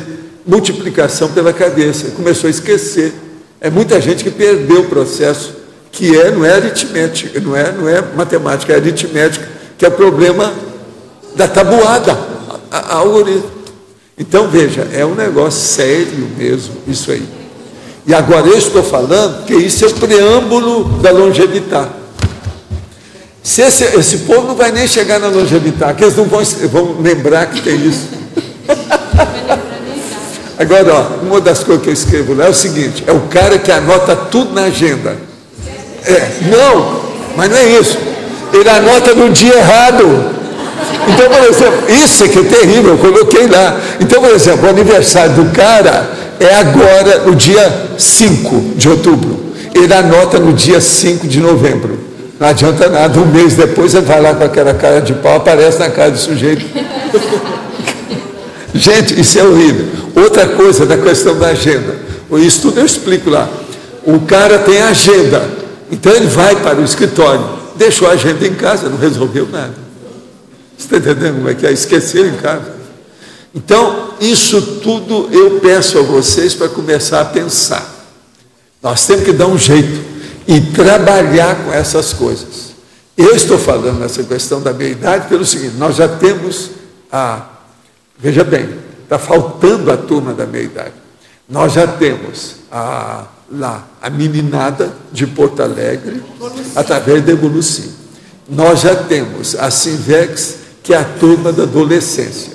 multiplicação pela cabeça, começou a esquecer. É muita gente que perdeu o processo, que não é aritmética, não é matemática, é aritmética, que é o problema da tabuada, a algoritmo. Então, veja, é um negócio sério mesmo, isso aí. E agora eu estou falando que isso é o preâmbulo da longevidade. Se esse povo não vai nem chegar na longevidade, que eles não vão lembrar que tem isso. Agora, ó, uma das coisas que eu escrevo lá é o seguinte, é o cara que anota tudo na agenda. Não, mas não é isso. Ele anota no dia errado. Então, por exemplo, isso é que é terrível, eu coloquei lá. Então, por exemplo, o aniversário do cara é agora, no dia 5 de outubro. Ele anota no dia 5 de novembro. Não adianta nada, um mês depois ele vai lá com aquela cara de pau, aparece na cara do sujeito. Gente, isso é horrível. Outra coisa da questão da agenda. Isso tudo eu explico lá. O cara tem agenda. Então ele vai para o escritório, deixou a agenda em casa, não resolveu nada. Você está entendendo como é que é? Esqueceu em casa. Então, isso tudo eu peço a vocês para começar a pensar. Nós temos que dar um jeito e trabalhar com essas coisas. Eu estou falando nessa questão da meia-idade pelo seguinte, nós já temos veja bem, está faltando a turma da meia-idade. Nós já temos a meninada de Porto Alegre, através da Evoluci. Nós já temos a Sinvex, que é a turma da adolescência.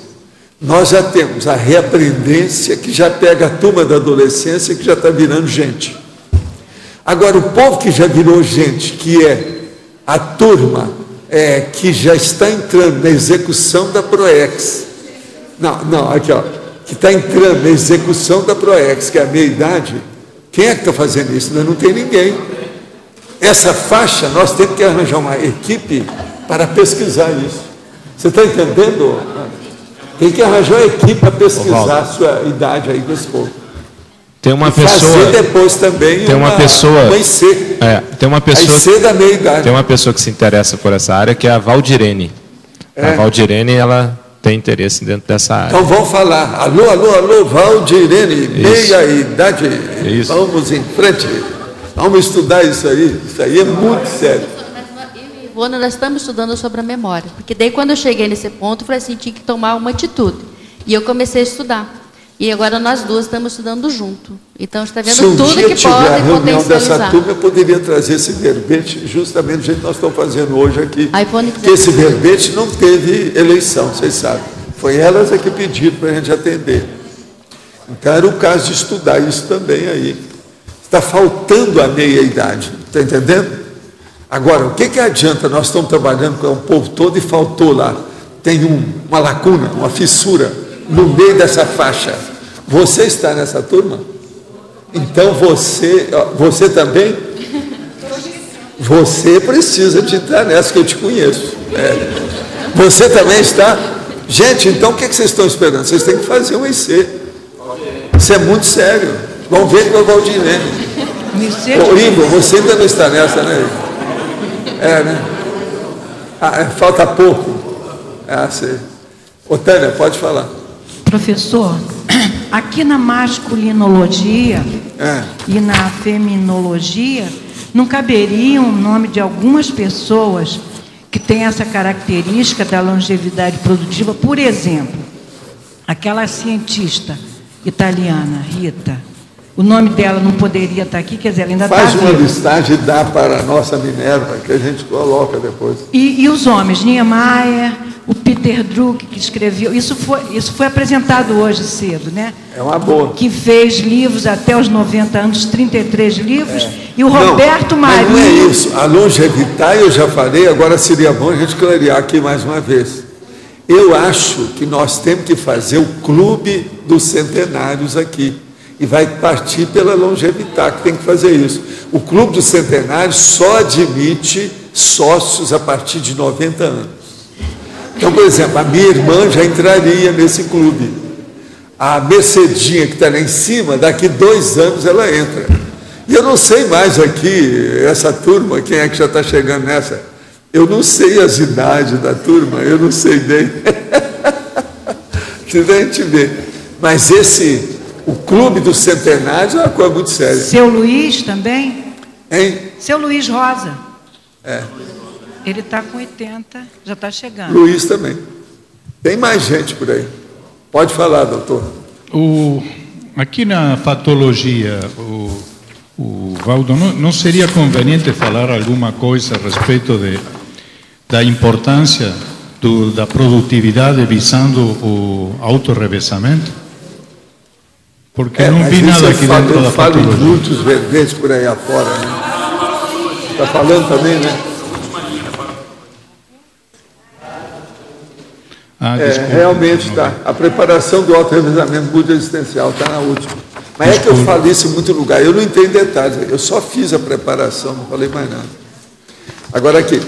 Nós já temos a Reaprendência, que já pega a turma da adolescência, que já está virando gente. Agora, o povo que já virou gente, que é a turma que já está entrando na execução da PROEX. Aqui, ó, que está entrando na execução da PROEX, que é a meia-idade. Quem é que está fazendo isso? Não tem ninguém. Essa faixa, nós temos que arranjar uma equipe para pesquisar isso. Você está entendendo? Tem que arranjar uma equipe para pesquisar a sua idade aí desse povo. Tem uma pessoa. Fazer depois também tem uma pessoa. IC. Tem uma pessoa. IC da meia-idade. Tem uma pessoa que se interessa por essa área, que é a Valdirene. A Valdirene, ela tem interesse dentro dessa área. Então vamos falar. Alô, Valdirene, meia-idade. Vamos em frente. Vamos estudar isso aí. Isso aí é muito sério. Ivona, nós estamos estudando sobre a memória. Porque daí quando eu cheguei nesse ponto, eu falei assim, tinha que tomar uma atitude. E eu comecei a estudar. E agora nós duas estamos estudando junto. Então, está vendo tudo que pode a reunião potencializar. Dessa turma, eu poderia trazer esse verbete, justamente do jeito que nós estamos fazendo hoje aqui. Porque esse verbete não teve eleição, vocês sabem. Foi elas que pediram para a gente atender. Então, era o caso de estudar isso também aí. Está faltando a meia-idade, está entendendo? Agora, o que adianta? Nós estamos trabalhando com o povo todo e faltou lá. Tem uma lacuna, uma fissura no meio dessa faixa. Você está nessa turma? Então você também? Você precisa de entrar nessa, que eu te conheço. Você também está? Gente, então o que vocês estão esperando? Vocês têm que fazer um IC. Isso é muito sério. Vamos ver com a Valdirene. Ô, Igor, você ainda não está nessa, né? Né? Falta pouco. Ô, Tânia, pode falar. Professor, aqui na masculinologia e na feminologia, não caberia o nome de algumas pessoas que têm essa característica da longevidade produtiva? Por exemplo, aquela cientista italiana, Rita, o nome dela não poderia estar aqui, quer dizer, ela ainda está viva. Faz uma listagem e dá para a nossa Minerva, que a gente coloca depois. E os homens, Niemeyer, o Peter Drucker, que escreveu, isso foi apresentado hoje cedo, né? É uma boa. Que fez livros até os 90 anos, 33 livros, e o Roberto Marinho... Mas não é isso, a longevidade eu já falei, agora seria bom a gente clarear aqui mais uma vez. Eu acho que nós temos que fazer o clube dos centenários aqui, e vai partir pela longevidade, que tem que fazer isso. O clube dos centenários só admite sócios a partir de 90 anos. Então, por exemplo, a minha irmã já entraria nesse clube. A Mercedinha, que está lá em cima, daqui 2 anos ela entra. E eu não sei mais aqui, essa turma, quem é que já está chegando nessa? Eu não sei as idades da turma, eu não sei nem. Que a gente vê. Mas o clube dos centenários é uma coisa muito séria. Seu Luiz também? Hein? Seu Luiz Rosa. Ele está com 80, já está chegando. Luiz também. Tem mais gente por aí. Pode falar, doutor. Aqui na patologia, Valdo, não seria conveniente falar alguma coisa a respeito da importância da produtividade visando o autorrevezamento? Porque não vi nada aqui dentro da patologia. Eu falo muitos verbetes por aí afora, né? Está falando também, né? Realmente está. A preparação do autorrevezamento multi-existencial está na última. Mas é que eu falo isso em muito lugar. Eu não entendo detalhes. Eu só fiz a preparação, não falei mais nada. Agora aqui.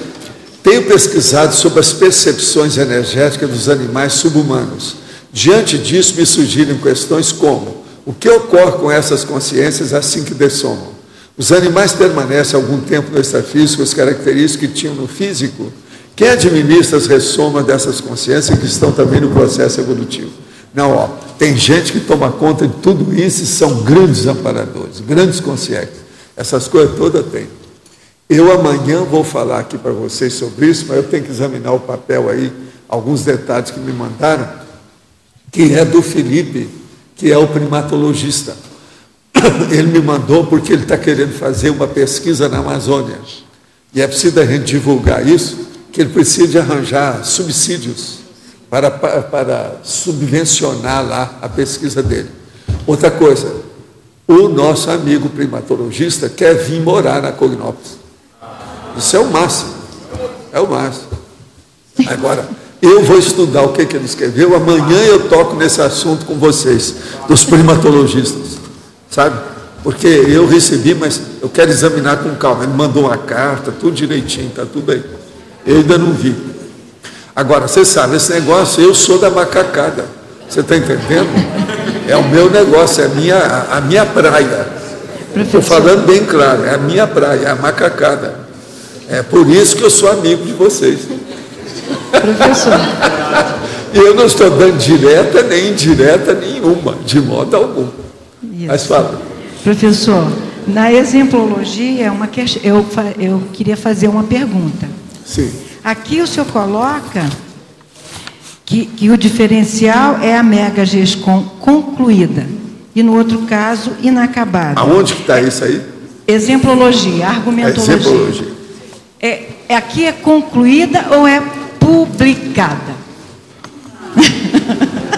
Tenho pesquisado sobre as percepções energéticas dos animais subhumanos. Diante disso, me surgirem questões como: o que ocorre com essas consciências assim que dessomam? Os animais permanecem algum tempo no extrafísico, as características que tinham no físico? Quem administra as ressomas dessas consciências que estão também no processo evolutivo? Não, tem gente que toma conta de tudo isso e são grandes amparadores, grandes consciências. Essas coisas todas tem. Eu amanhã vou falar aqui para vocês sobre isso, mas eu tenho que examinar o papel aí, alguns detalhes que me mandaram, que é do Felipe, que é o primatologista. Ele me mandou porque ele está querendo fazer uma pesquisa na Amazônia. E é preciso a gente divulgar isso, que ele precisa de arranjar subsídios para subvencionar lá a pesquisa dele. Outra coisa, o nosso amigo primatologista quer vir morar na Cognópolis. Isso é o máximo. É o máximo. Agora, eu vou estudar o que ele escreveu. Amanhã eu toco nesse assunto com vocês, dos primatologistas. Sabe? Porque eu recebi, mas eu quero examinar com calma. Ele mandou uma carta, tudo direitinho, está tudo aí. Eu ainda não vi. Agora, você sabe, esse negócio, eu sou da macacada. Você está entendendo? É o meu negócio, é a minha praia. Estou falando bem claro, é a minha praia, é a macacada. É por isso que eu sou amigo de vocês. Professor. E eu não estou dando direta nem indireta nenhuma, de modo algum. Isso. Mas fala. Professor, na exemplologia, eu queria fazer uma pergunta. Sim. Aqui o senhor coloca que o diferencial é a megagescon concluída, e no outro caso, inacabada. Aonde que está isso aí? Exemplologia, argumentologia. Exemplologia. Aqui é concluída ou é publicada?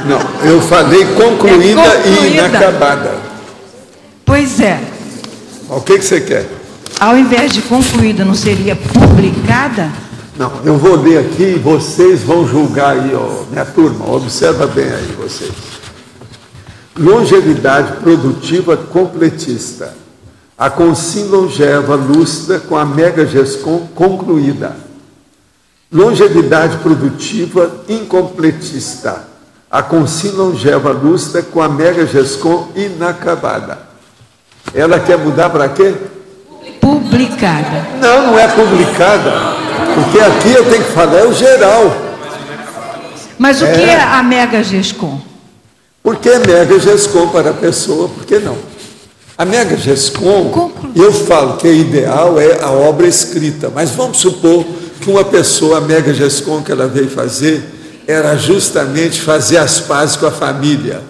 Não, eu falei concluída e inacabada. Pois é. O que você quer? Ao invés de concluída, não seria publicada? Não, eu vou ler aqui e vocês vão julgar aí, minha turma, observa bem aí vocês. Longevidade produtiva completista. A consim longeva lúcida com a megagescon concluída. Longevidade produtiva incompletista. a Consim Longeva Lúcida com a Mega Gescom inacabada. Ela quer mudar para quê? Publicada. Não, não é publicada, porque aqui eu tenho que falar é o geral. Mas o que é a Mega Gescom? Por que Mega Gescom para a pessoa? Por que não? A Mega Gescom, eu falo que o ideal é a obra escrita, mas vamos supor que uma pessoa, a Mega Gescom que ela veio fazer, era justamente fazer as pazes com a família.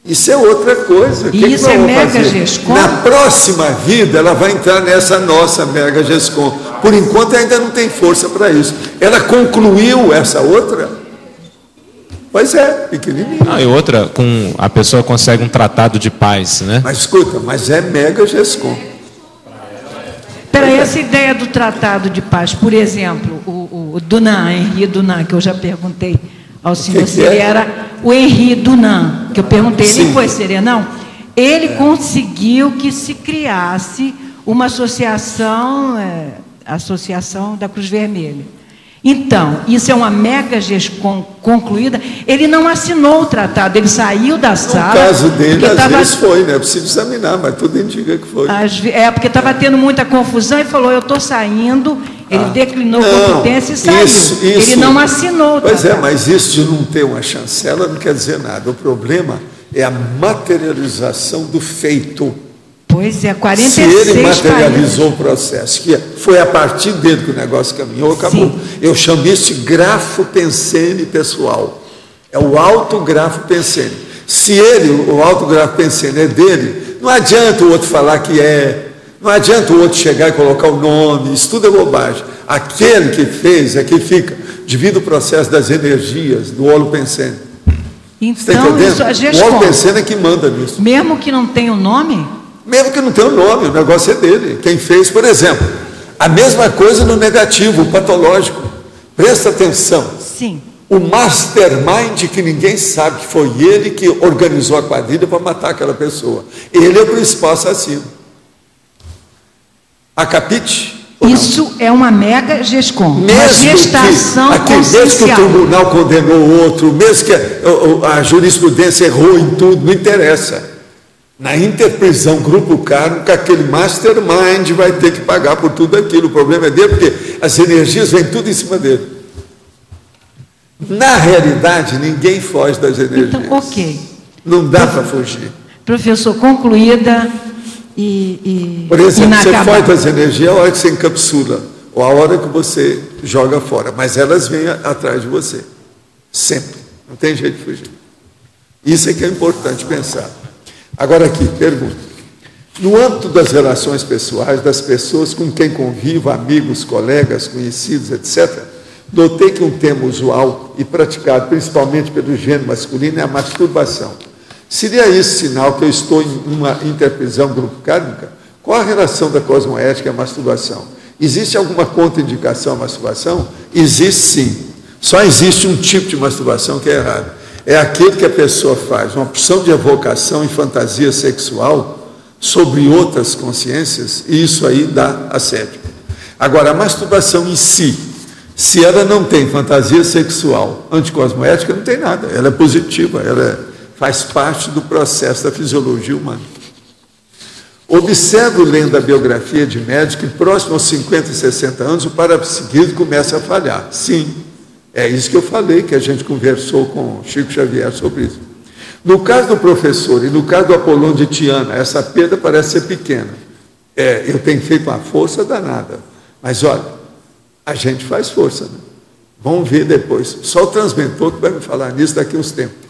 Isso é outra coisa. E isso é Mega Gescom? Na próxima vida, ela vai entrar nessa nossa Mega Gescom. Por enquanto, ainda não tem força para isso. Ela concluiu essa outra? Pois é, pequenininho. E outra, a pessoa consegue um tratado de paz, né? Mas escuta, mas é Mega Gescom. Peraí, essa ideia do tratado de paz, por exemplo, o Dunant, Henri Dunant, que eu já perguntei ao senhor se ele era o Henri Dunant, que eu perguntei, Sim. ele foi serenão? Ele conseguiu que se criasse uma associação da Cruz Vermelha. Então, isso é uma Mega Gescom concluída. Ele não assinou o tratado, ele saiu da sala. No caso dele, às vezes foi, né? Preciso examinar, mas tudo indica que foi. Porque estava tendo muita confusão e falou, eu estou saindo. Ele declinou competência e saiu. Isso, ele não assinou o tratado. Pois é, mas isso de não ter uma chancela não quer dizer nada. O problema é a materialização do feito. Pois é, 46 Se ele materializou o processo, que foi a partir dele que o negócio caminhou, acabou. Sim. Eu chamo isso de grafo pensene pessoal. É o autografo pensene. Se o autografo pensene é dele, não adianta o outro falar que é, não adianta o outro chegar e colocar o nome, isso tudo é bobagem. Aquele que fez é que fica, devido ao processo das energias, do holo pensene. Então, isso a o holo pensene é que manda nisso. Mesmo que não tenha o nome? Mesmo que não tenha o nome, o negócio é dele. Quem fez, por exemplo, a mesma coisa no negativo, o patológico. Presta atenção. Sim. O mastermind, que ninguém sabe que foi ele que organizou a quadrilha para matar aquela pessoa. Ele é o principal assassino. A capite? Isso é uma Mega Gescom. Mesmo gestação mesmo que o tribunal condenou outro, mesmo que a jurisprudência errou em tudo, não interessa. Na interprisão grupo kármico, aquele mastermind vai ter que pagar por tudo aquilo. O problema é dele, porque as energias vêm tudo em cima dele. Na realidade, ninguém foge das energias. Então, ok. Não dá para fugir. Professor, concluída Por exemplo, você inacabada. foge das energias a hora que você encapsula, ou a hora que você joga fora. Mas elas vêm atrás de você. Sempre. Não tem jeito de fugir. Isso é que é importante pensar. Agora aqui, pergunta. No âmbito das relações pessoais, das pessoas com quem convivo, amigos, colegas, conhecidos, etc., notei que um tema usual e praticado principalmente pelo gênero masculino é a masturbação. Seria esse sinal que eu estou em uma interprisão grupo kármica? Qual a relação da cosmoética à masturbação? Existe alguma contraindicação à masturbação? Existe sim. Só existe um tipo de masturbação que é errado. É aquele que a pessoa faz uma opção de evocação e fantasia sexual sobre outras consciências, e isso aí dá assédio. Agora, a masturbação em si, se ela não tem fantasia sexual anticosmoética, não tem nada. Ela é positiva, faz parte do processo da fisiologia humana. Observo, lendo a biografia de médico, que próximo aos 50 e 60 anos, o parapsiquismo começa a falhar. Sim. É isso que eu falei, que a gente conversou com Chico Xavier sobre isso. No caso do professor e no caso do Apolônio de Tiana, essa perda parece ser pequena. Eu tenho feito uma força danada. Mas, olha, a gente faz força. Né? Vamos ver depois. Só o transmentor que vai me falar nisso daqui a uns tempos.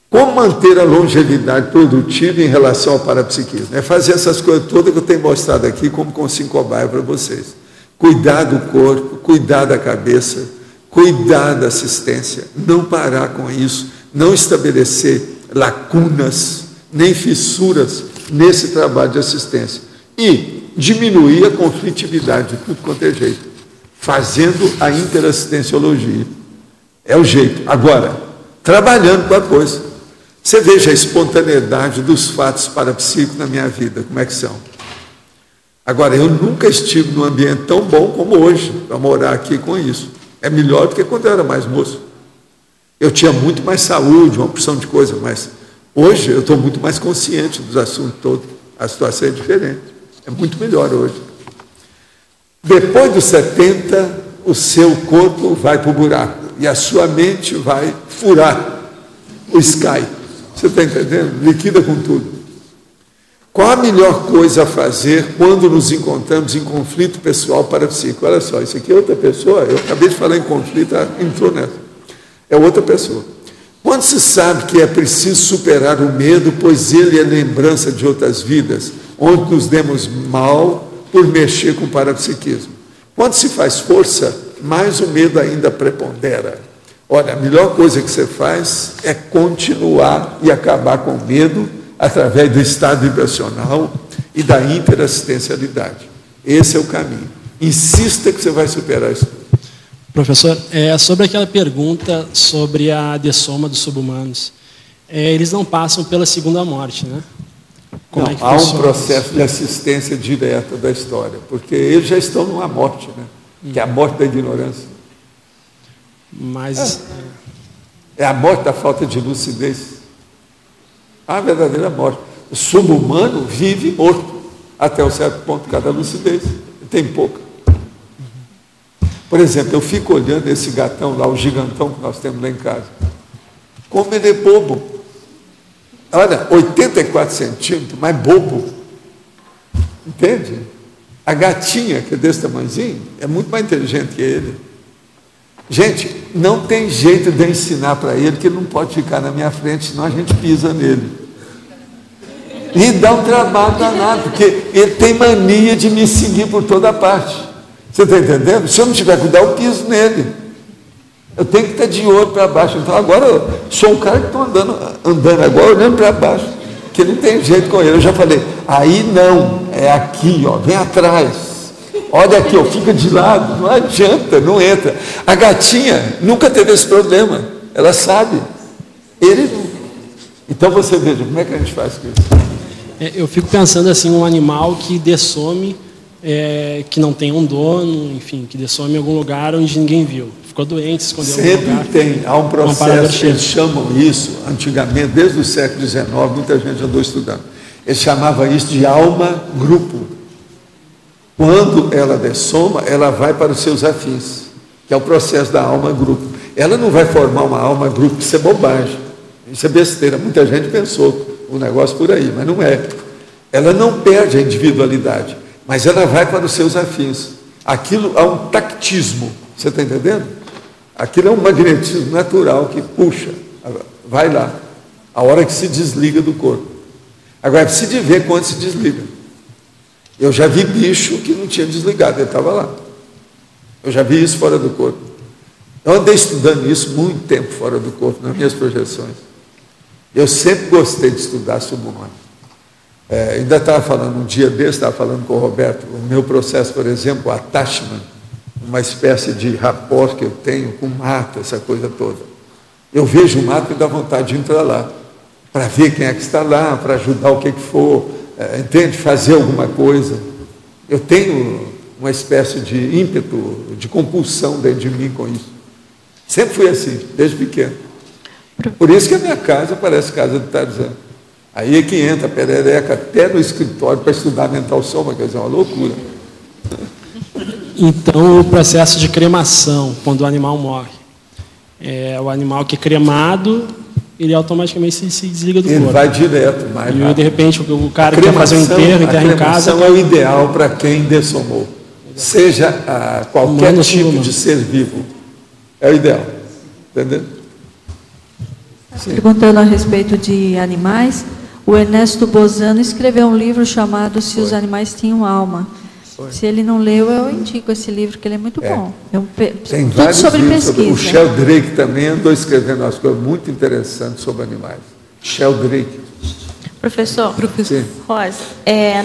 Como manter a longevidade produtiva em relação ao parapsiquismo? É fazer essas coisas todas que eu tenho mostrado aqui como Consim cobaia para vocês. Cuidar do corpo, cuidar da cabeça, cuidar da assistência, não parar com isso, não estabelecer lacunas, nem fissuras nesse trabalho de assistência. E diminuir a conflitividade de tudo quanto é jeito, fazendo a interassistenciologia. É o jeito. Agora, trabalhando com a coisa. Você veja a espontaneidade dos fatos parapsíquicos na minha vida, como é que são. Agora, eu nunca estive num ambiente tão bom como hoje, para morar aqui com isso. É melhor do que quando eu era mais moço. Eu tinha muito mais saúde, uma opção de coisa, mas hoje eu estou muito mais consciente dos assuntos todos. A situação é diferente. É muito melhor hoje. Depois dos 70, o seu corpo vai para o buraco e a sua mente vai furar o sky. Você está entendendo? Liquida com tudo. Qual a melhor coisa a fazer quando nos encontramos em conflito pessoal parapsíquico? Olha só, isso aqui é outra pessoa. Eu acabei de falar em conflito, entrou nessa. É outra pessoa. Quando se sabe que é preciso superar o medo, pois ele é lembrança de outras vidas, onde nos demos mal por mexer com o parapsiquismo. Quando se faz força, mais o medo ainda prepondera. Olha, a melhor coisa que você faz é continuar e acabar com o medo através do estado vibracional e da interassistencialidade. Esse é o caminho. Insista que você vai superar isso. Professor, sobre aquela pergunta sobre a dessoma dos subhumanos, eles não passam pela segunda morte, né? Como é que há um processo de assistência direta da história, porque eles já estão numa morte, né? Que é a morte da ignorância. Mas é a morte da falta de lucidez. A verdadeira morte. O subhumano vive morto até um certo ponto, cada lucidez. Tem pouca. Por exemplo, eu fico olhando esse gatão lá, o gigantão que nós temos lá em casa. Como ele é bobo. Olha, 84 centímetros, mas bobo. Entende? A gatinha, que é desse tamanhozinho, é muito mais inteligente que ele. Gente, não tem jeito de eu ensinar para ele que ele não pode ficar na minha frente, senão a gente pisa nele. E dá um trabalho danado, porque ele tem mania de me seguir por toda parte. Você está entendendo? Se eu não tiver cuidado, eu piso nele. Eu tenho que estar de olho para baixo. Então agora eu sou um cara que estou andando agora olhando para baixo, que não tem jeito com ele. Eu já falei, aí não, é aqui, ó, vem atrás. Olha aqui, ó, fica de lado, não adianta, não entra. A gatinha nunca teve esse problema, ela sabe. Ele não. Então você veja, como é que a gente faz com isso? Eu fico pensando assim, um animal que dessome, que não tem um dono, enfim, que dessome em algum lugar onde ninguém viu. Ficou doente, se escondeu em algum lugar. Sempre tem, há um processo, eles chamam isso, antigamente, desde o século XIX, muita gente andou estudando. Eles chamavam isso de alma-grupo. Quando ela dessoma, ela vai para os seus afins, que é o processo da alma-grupo. Ela não vai formar uma alma-grupo, isso é bobagem, isso é besteira. Muita gente pensou o negócio por aí, mas não é. Ela não perde a individualidade, mas ela vai para os seus afins. Aquilo há um tactismo, você está entendendo? Aquilo é um magnetismo natural que puxa, vai lá, a hora que se desliga do corpo. Agora, precisa de ver quando se desliga. Eu já vi bicho que não tinha desligado, ele estava lá. Eu já vi isso fora do corpo. Eu andei estudando isso muito tempo fora do corpo, nas minhas projeções. Eu sempre gostei de estudar subhumano. Ainda estava falando, um dia desse, estava falando com o Roberto, o meu processo, por exemplo, o attachment, uma espécie de rapport que eu tenho com o mato, essa coisa toda. Eu vejo o mato e dá vontade de entrar lá, para ver quem é que está lá, para ajudar o que for, entende? Fazer alguma coisa. Eu tenho uma espécie de ímpeto, de compulsão dentro de mim com isso. Sempre fui assim, desde pequeno. Por isso que a minha casa parece casa de Tarzan. Aí é que entra a perereca até no escritório para estudar mental soma, quer dizer, uma loucura. Então, o processo de cremação, quando o animal morre, o animal que é cremado, ele automaticamente se desliga do corpo. Ele vai direto, mais rápido. E, de repente, o cara quer fazer um enterro em casa... A cremação é o ideal para quem dessomou. Seja qualquer tipo de ser vivo. É o ideal. Entendeu? Perguntando a respeito de animais, o Ernesto Bozano escreveu um livro chamado Se os Animais Tinham Alma. Se ele não leu, eu indico esse livro, que ele é muito bom. Tem vários sobre livros pesquisa. O Sheldrake também andou escrevendo umas coisas muito interessantes sobre animais. Sheldrake. Professor Rosa,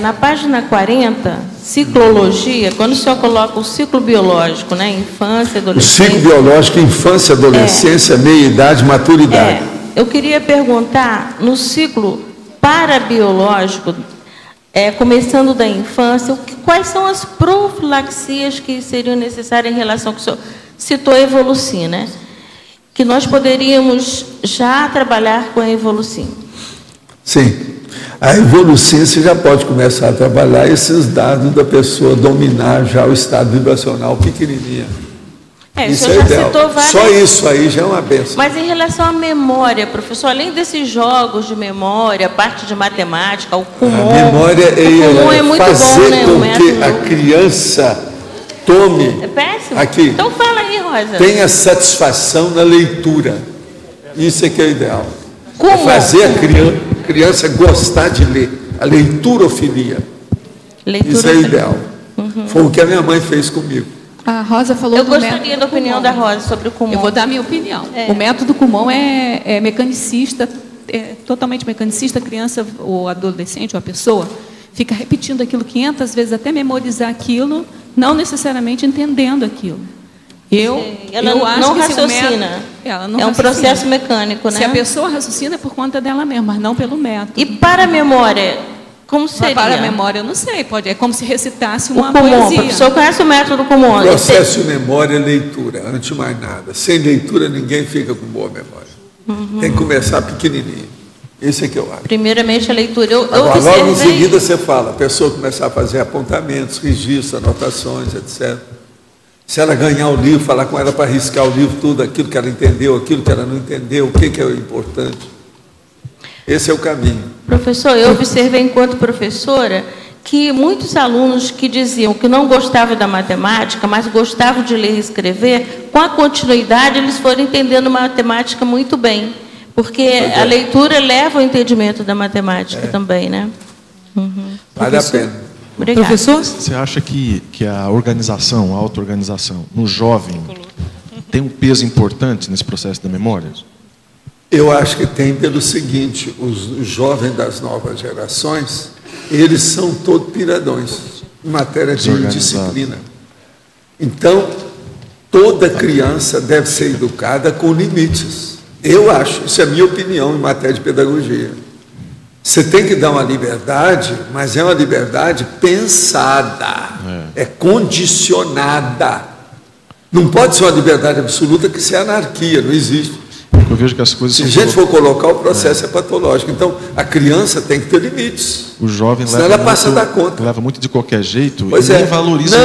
na página 40, ciclologia, quando o senhor coloca o ciclo biológico, né, infância, adolescência... O ciclo biológico, infância, adolescência, meia-idade, maturidade. Eu queria perguntar, no ciclo parabiológico, começando da infância, quais são as profilaxias que seriam necessárias em relação ao que o senhor citou a Evoluci, né? que nós poderíamos já trabalhar com a Evolucim. Sim. A Evolucim você já pode começar a trabalhar esses dados da pessoa dominar já o estado vibracional pequenininho. Isso é ideal. Só isso aí já é uma bênção. Mas em relação à memória, professor, além desses jogos de memória, a parte de matemática, o Kumon... A memória é muito fazer bom, né, com que a criança tome... É péssimo? Aqui, então fala aí, Rosa. Tenha satisfação na leitura. Isso é que é o ideal. Kumon. É fazer a criança gostar de ler. A leiturofilia. Isso é o ideal. Foi o que a minha mãe fez comigo. A Rosa falou Eu gostaria da opinião da Rosa sobre o Kumon. Eu vou dar a minha opinião. O método Kumon é mecanicista, totalmente mecanicista. A criança, ou adolescente, ou a pessoa, fica repetindo aquilo 500 vezes até memorizar aquilo, não necessariamente entendendo aquilo. Ela não raciocina. É um processo mecânico, né? Se a pessoa raciocina é por conta dela mesma, mas não pelo método. E para a memória... Como seria? Para a memória, eu não sei. É como se recitasse uma Kumon, poesia. O professor conhece o método Kumon. Processo de memória é leitura, antes de mais nada. Sem leitura, ninguém fica com boa memória. Tem que começar pequenininho. Esse é que eu acho. Primeiramente, a leitura. Agora, logo em seguida, você fala, a pessoa começar a fazer apontamentos, registros, anotações, etc. Se ela ganhar o livro, falar com ela para riscar o livro, tudo aquilo que ela entendeu, aquilo que ela não entendeu, o que é o importante. Esse é o caminho. Professor, eu observei enquanto professora que muitos alunos que diziam que não gostavam da matemática, mas gostavam de ler e escrever, com a continuidade eles foram entendendo matemática muito bem, porque a leitura leva ao entendimento da matemática também, né? Vale a pena. Obrigada. Professor? Você acha que a organização, a auto-organização, no jovem, tem um peso importante nesse processo da memória? Eu acho que tem pelo seguinte, os jovens das novas gerações, eles são todos piradões em matéria de disciplina. Então, toda criança deve ser educada com limites. Eu acho, isso é a minha opinião em matéria de pedagogia. Você tem que dar uma liberdade, mas é uma liberdade pensada, é condicionada. Não pode ser uma liberdade absoluta que seja anarquia, não existe. Eu vejo que as coisas Se a gente for colocar, o processo é patológico. Então, a criança tem que ter limites. O jovem senão ela passa a dar conta. Leva muito de qualquer jeito pois e nem valoriza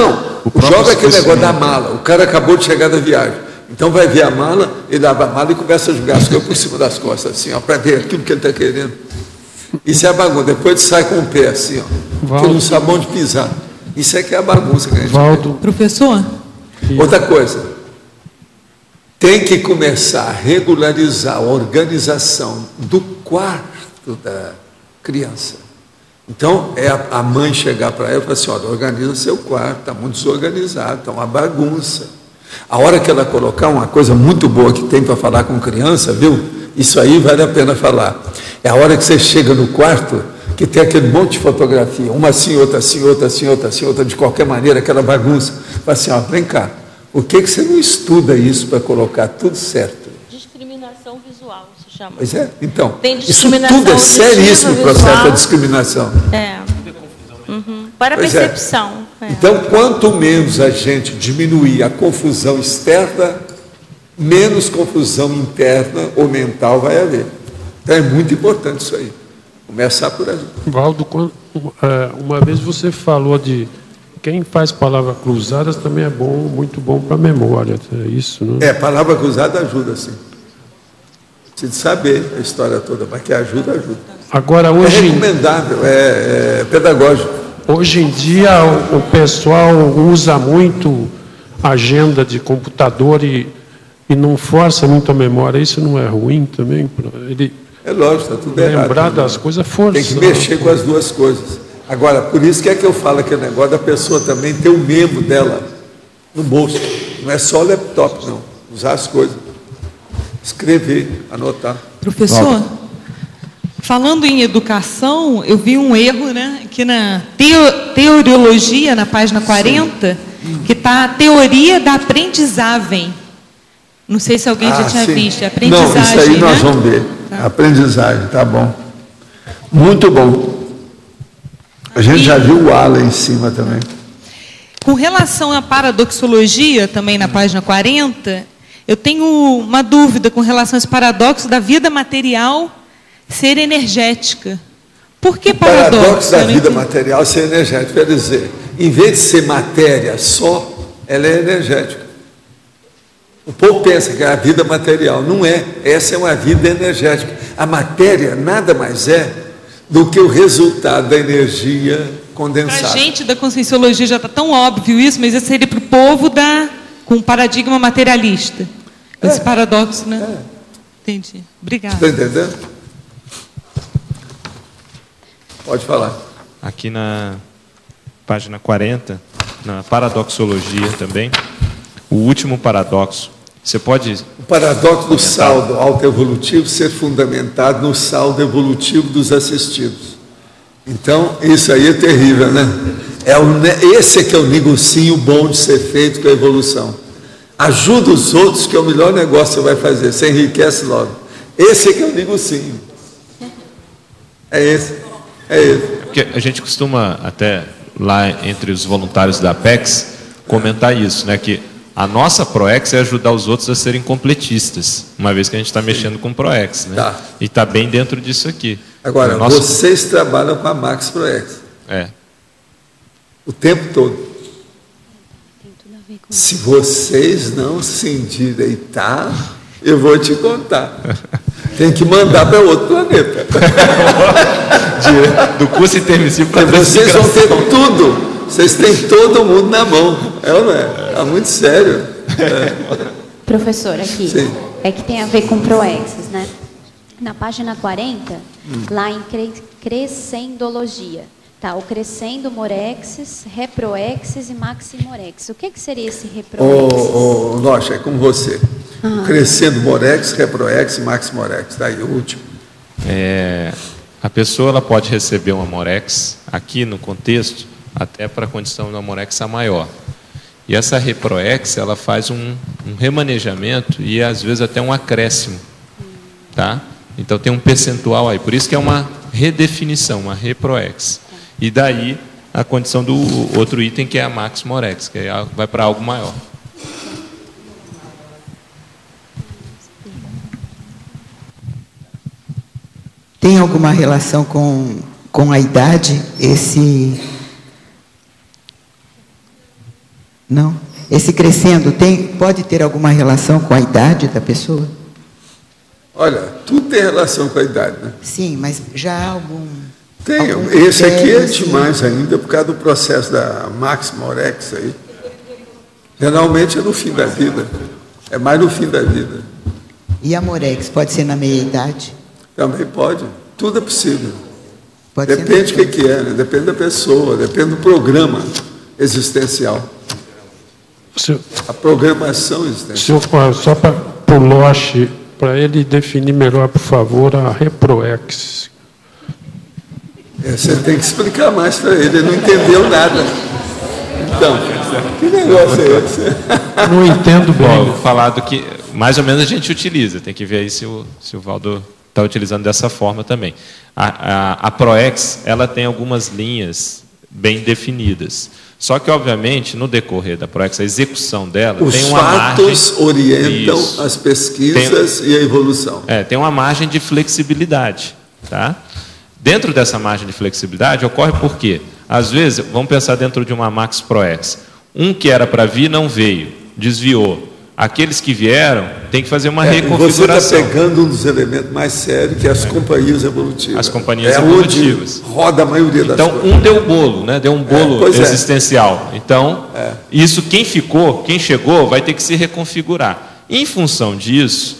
o jovem é aquele negócio da mala. O cara acabou de chegar da viagem. Então vai ver a mala, ele abre a mala e começa a jogar as coisas por cima das costas, assim, para ver aquilo que ele está querendo. Isso é a bagunça. Depois ele sai com o pé, assim, porque ele não sabe onde pisar. Isso é que é a bagunça que a gente Valdo. Professor? Outra coisa. Tem que começar a regularizar a organização do quarto da criança. Então, é a mãe chegar para ela e falar assim, olha, organiza seu quarto, está muito desorganizado, está uma bagunça. A hora que ela colocar uma coisa muito boa que tem para falar com criança, viu? Isso aí vale a pena falar. É a hora que você chega no quarto, que tem aquele monte de fotografia, uma assim, outra assim, outra assim, outra assim, outra de qualquer maneira, aquela bagunça. Fala assim, ó, vem cá. Por que você não estuda isso para colocar tudo certo? Discriminação visual, se chama. Pois é, então, tem isso tudo é seríssimo o processo da discriminação. Para a percepção. Então, quanto menos a gente diminuir a confusão externa, menos confusão interna ou mental vai haver. Então, é muito importante isso aí. Começar por aí. Valdo, uma vez você falou de quem faz palavras cruzadas também é bom, muito bom para a memória. É isso, não? Palavra cruzada ajuda, sim. Precisa saber a história toda, mas que ajuda, ajuda. Agora, hoje, é recomendável, é pedagógico. Hoje em dia, o pessoal usa muito agenda de computador e não força muito a memória. Isso não é ruim também? É lógico, está tudo errado. Lembrar das coisas forçando. Tem que mexer com as duas coisas. Agora, por isso que é que eu falo aquele negócio da pessoa também ter o memo dela no bolso. Não é só o laptop, não. Usar as coisas. Escrever, anotar. Professor, falando em educação, eu vi um erro, né, aqui na teoriologia, na página 40, que está a teoria da aprendizagem. Não sei se alguém já tinha visto. Aprendizagem, não, isso aí nós né? vamos ver. Tá. Aprendizagem, tá bom. Muito bom. A gente já viu o A lá em cima também. Com relação à paradoxologia, também na página 40, Eu tenho uma dúvida com relação a esse paradoxo da vida material ser energética. Por que paradoxo? O paradoxo da vida material ser energética, quer dizer, em vez de ser matéria só, ela é energética. O povo pensa que é a vida material, não é. Essa é uma vida energética. A matéria nada mais é do que o resultado da energia condensada. Para a gente da conscienciologia já está tão óbvio isso, mas isso seria para o povo com um paradigma materialista. Esse paradoxo, né? Entendi. Obrigada. Está entendendo? Pode falar. Aqui na página 40, na paradoxologia também, o último paradoxo. Você pode... O paradoxo do saldo autoevolutivo ser fundamentado no saldo evolutivo dos assistidos. Então, isso aí é terrível, né? Esse é que é o negocinho bom de ser feito com a evolução. Ajuda os outros, que é o melhor negócio que você vai fazer. Você enriquece logo. Esse é que é o negocinho. É esse. É esse. Porque a gente costuma, até lá entre os voluntários da Apex, comentar isso, né? Que a nossa ProEx é ajudar os outros a serem completistas, uma vez que a gente está mexendo com ProEx, né? Tá. E está bem dentro disso aqui. Agora, vocês trabalham com a Max ProEx. O tempo todo. Se vocês não se endireitar, eu vou te contar. Tem que mandar para outro planeta. Do curso intermissivo para vocês vão ter tudo. Vocês têm todo mundo na mão. É ou não é? É muito sério. Professor, aqui. Sim. É que tem a ver com proexes, né? Na página 40, lá em crescendologia. Tá, o crescendo morexis, reproexis e maximorexis. O que seria esse reproexis? Nossa, é com você. Crescendo morex, reproex e maximorex. Está aí, o último. A pessoa ela pode receber uma morex, aqui no contexto, até para a condição de uma morexa maior. E essa reproex, ela faz um remanejamento e às vezes até um acréscimo. Tá? Então tem um percentual aí. Por isso que é uma redefinição, uma reproex. E daí a condição do outro item, que é a maximorex, que vai para algo maior. Tem alguma relação com a idade? Não? Esse crescendo pode ter alguma relação com a idade da pessoa? Olha, tudo tem relação com a idade, né? Sim, mas já há algum... Tem. Esse aqui é demais ainda, por causa do processo da maximorex aí. Geralmente é no fim da vida. É mais no fim da vida. E a morex pode ser na meia-idade? Também pode. Tudo é possível. Depende do que é, né? Depende da pessoa, depende do programa existencial. A programação existencial. Só para o Loche, para ele definir melhor, por favor, a reproex. Você tem que explicar mais para ele não entendeu nada. Então, que negócio é esse? Não entendo bem. Vou falar do que mais ou menos a gente utiliza. Tem que ver aí se o Valdo está utilizando dessa forma também. A ProEx, ela tem algumas linhas bem definidas. Só que, obviamente, no decorrer da ProEx, a execução dela tem uma margem... Os fatos orientam as pesquisas e a evolução. Tem uma margem de flexibilidade. Tá? Dentro dessa margem de flexibilidade, ocorre por quê? Às vezes, vamos pensar dentro de uma Max ProEx. Um que era para vir não veio, desviou. Aqueles que vieram, tem que fazer uma reconfiguração. Você está pegando um dos elementos mais sérios, que é as companhias evolutivas. As companhias evolutivas. Onde roda a maioria das coisas. Então, um deu bolo, né? Deu um bolo existencial. Então, isso, quem chegou, vai ter que se reconfigurar. Em função disso,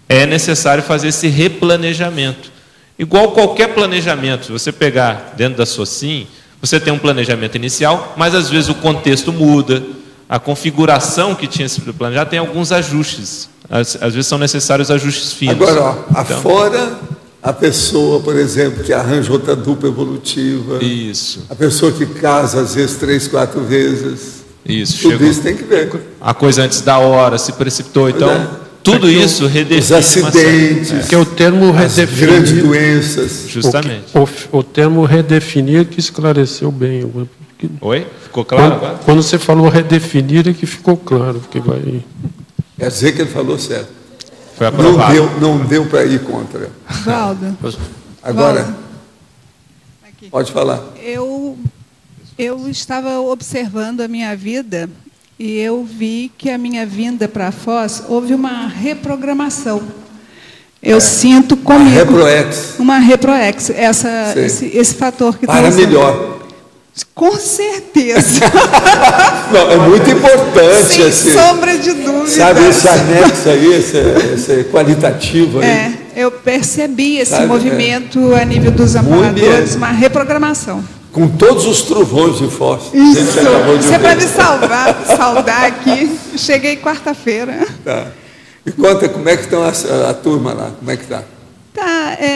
é necessário fazer esse replanejamento. Igual qualquer planejamento, se você pegar dentro da SOCIM, você tem um planejamento inicial, mas às vezes o contexto muda, a configuração que tinha sido planejada tem alguns ajustes. Às vezes são necessários ajustes finos. Agora, afora a pessoa, por exemplo, que arranja outra dupla evolutiva. Isso. A pessoa que casa, às vezes, 3, 4 vezes. Isso. Tudo isso tem que ver. A coisa antes da hora, se precipitou. Então, tudo isso redefine. Os acidentes. Que é o termo redefinir. Grandes doenças. Justamente. O termo redefinir que esclareceu bem. Oi? Ficou claro agora? Quando você falou redefinir é que ficou claro. Porque vai... Quer dizer que ele falou certo. Foi aprovado. Não deu para ir contra. Valdo. Agora, Valdo. Pode falar. Eu estava observando a minha vida e eu vi que a minha vinda para a Foz houve uma reprogramação. Eu sinto comigo uma reproex, esse fator que para melhor. Com certeza. Não, é muito importante. Sem sombra de dúvida. Sabe esse anexo aí, esse qualitativo aí? Eu percebi esse movimento a nível dos amparadores, uma reprogramação. Com todos os trovões de Foz. Isso é para me saudar aqui. Cheguei quarta-feira. Tá. E conta, como é que estão a turma lá? Como é que está?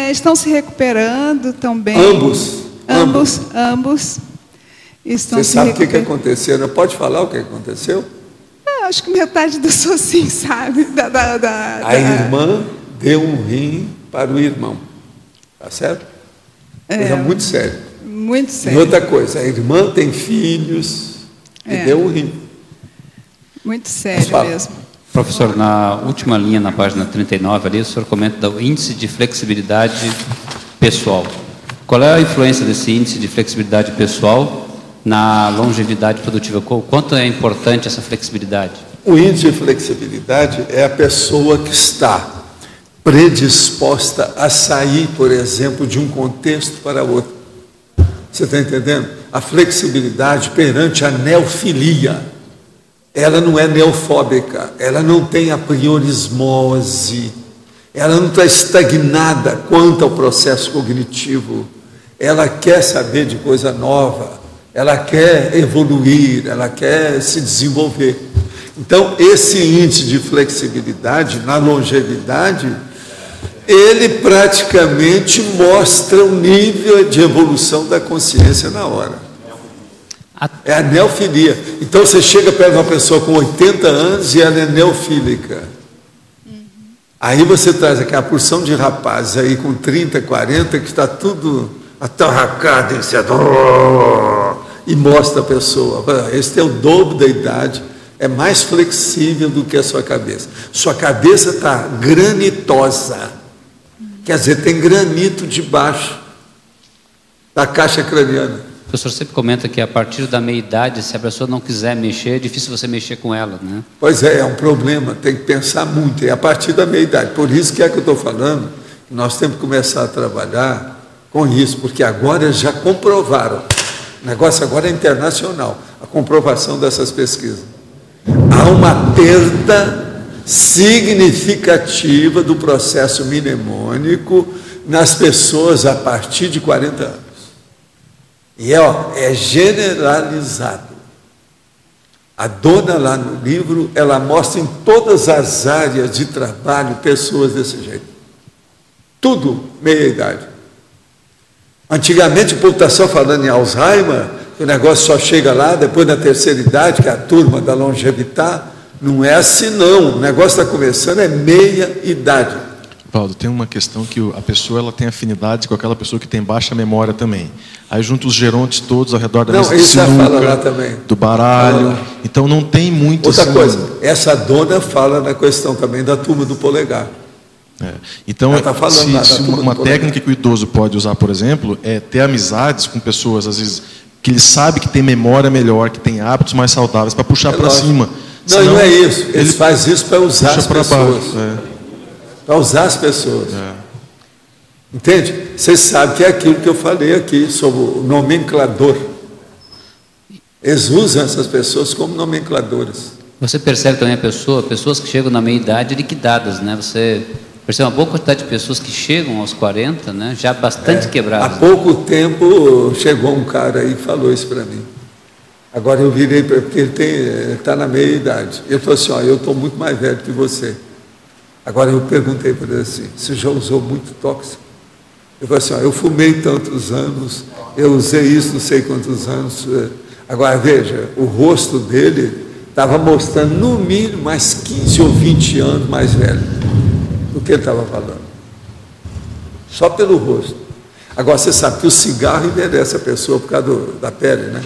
Estão se recuperando também. Ambos. Estão Você sabe o que aconteceu? Não pode falar o que aconteceu? Acho que metade do sozinho sabe. A irmã deu um rim para o irmão. Tá certo? Coisa muito séria. Muito sério. E outra coisa, a irmã tem filhos e deu um rim. Muito sério mesmo. Professor, na última linha, na página 39, ali, o senhor comenta do índice de flexibilidade pessoal. Qual é a influência desse índice de flexibilidade pessoal na longevidade produtiva? Quanto é importante essa flexibilidade? O índice de flexibilidade é a pessoa que está predisposta a sair, por exemplo, de um contexto para outro. Você está entendendo? A flexibilidade perante a neofilia, ela não é neofóbica, ela não tem a priorismose, ela não está estagnada quanto ao processo cognitivo, ela quer saber de coisa nova, ela quer evoluir, ela quer se desenvolver. Então, esse índice de flexibilidade na longevidade, ele praticamente mostra o nível de evolução da consciência na hora. É a neofilia. Então, você chega perto de uma pessoa com 80 anos e ela é neofílica. Aí você traz aquela porção de rapazes aí com 30, 40, que está tudo atarracado, e mostra a pessoa. Esse é o dobro da idade, é mais flexível do que a sua cabeça. Sua cabeça está granitosa. Quer dizer, tem granito debaixo da caixa craniana. O professor sempre comenta que a partir da meia-idade, se a pessoa não quiser mexer, é difícil você mexer com ela, né? Pois é um problema, tem que pensar muito, é a partir da meia-idade. Por isso que é que eu estou falando, que nós temos que começar a trabalhar com isso, porque agora já comprovaram, o negócio agora é internacional, a comprovação dessas pesquisas. Há uma perda significativa do processo mnemônico nas pessoas a partir de 40 anos. E é generalizado. A dona lá no livro, ela mostra em todas as áreas de trabalho pessoas desse jeito. Tudo meia-idade. Antigamente o povo está só falando em Alzheimer, que o negócio só chega lá depois da terceira idade, que é a turma da longevidade. Não é assim não, o negócio está começando, é meia-idade. Valdo, tem uma questão que a pessoa ela tem afinidade com aquela pessoa que tem baixa memória também. Aí junta os gerontes todos ao redor da mesa de sinuca, do baralho. Então não tem muito... Outra coisa, essa dona fala na questão também da turma do polegar. Então, se uma técnica que o idoso pode usar, por exemplo, é ter amizades com pessoas, às vezes, que ele sabe que tem memória melhor, que tem hábitos mais saudáveis, para puxar para cima. Não, não é isso. Ele faz isso para usar as pessoas. Para usar as pessoas. Entende? Vocês sabem que é aquilo que eu falei aqui sobre o nomenclador. Eles usam essas pessoas como nomencladoras. Você percebe também pessoas que chegam na meia-idade liquidadas, né? Você percebe uma boa quantidade de pessoas que chegam aos 40, né? Já bastante quebradas. Há pouco tempo chegou um cara aí e falou isso para mim. Agora eu virei, porque ele está na meia-idade. Ele falou assim, eu estou muito mais velho que você. Agora eu perguntei para ele assim, você já usou muito tóxico? Eu falei assim, eu fumei tantos anos, eu usei isso não sei quantos anos. Agora veja, o rosto dele estava mostrando no mínimo mais 15 ou 20 anos mais velho do que ele estava falando. Só pelo rosto. Agora você sabe que o cigarro envelhece a pessoa por causa da pele, né?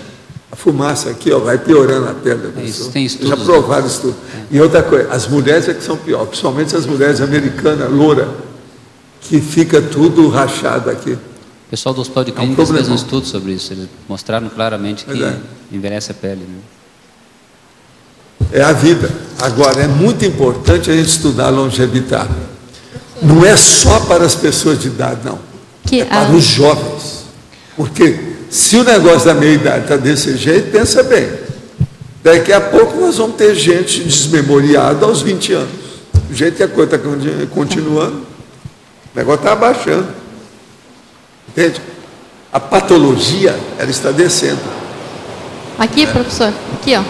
A fumaça aqui, ó, vai piorando a pele da pessoa. Isso, tem estudos. Já provaram isso tudo. E outra coisa, as mulheres é que são piores, principalmente as mulheres americanas, loura, que fica tudo rachado aqui. O pessoal do Hospital de Clínicas fez um estudo sobre isso. Eles mostraram claramente que envelhece a pele. Né? É a vida. Agora, é muito importante a gente estudar a longevidade. Não é só para as pessoas de idade, não. É para os jovens. Porque se o negócio da meia-idade está desse jeito, pensa bem. Daqui a pouco nós vamos ter gente desmemoriada aos 20 anos. Do jeito que a coisa está continuando, o negócio está abaixando. Entende? A patologia, ela está descendo. Aqui, professor, aqui, ó.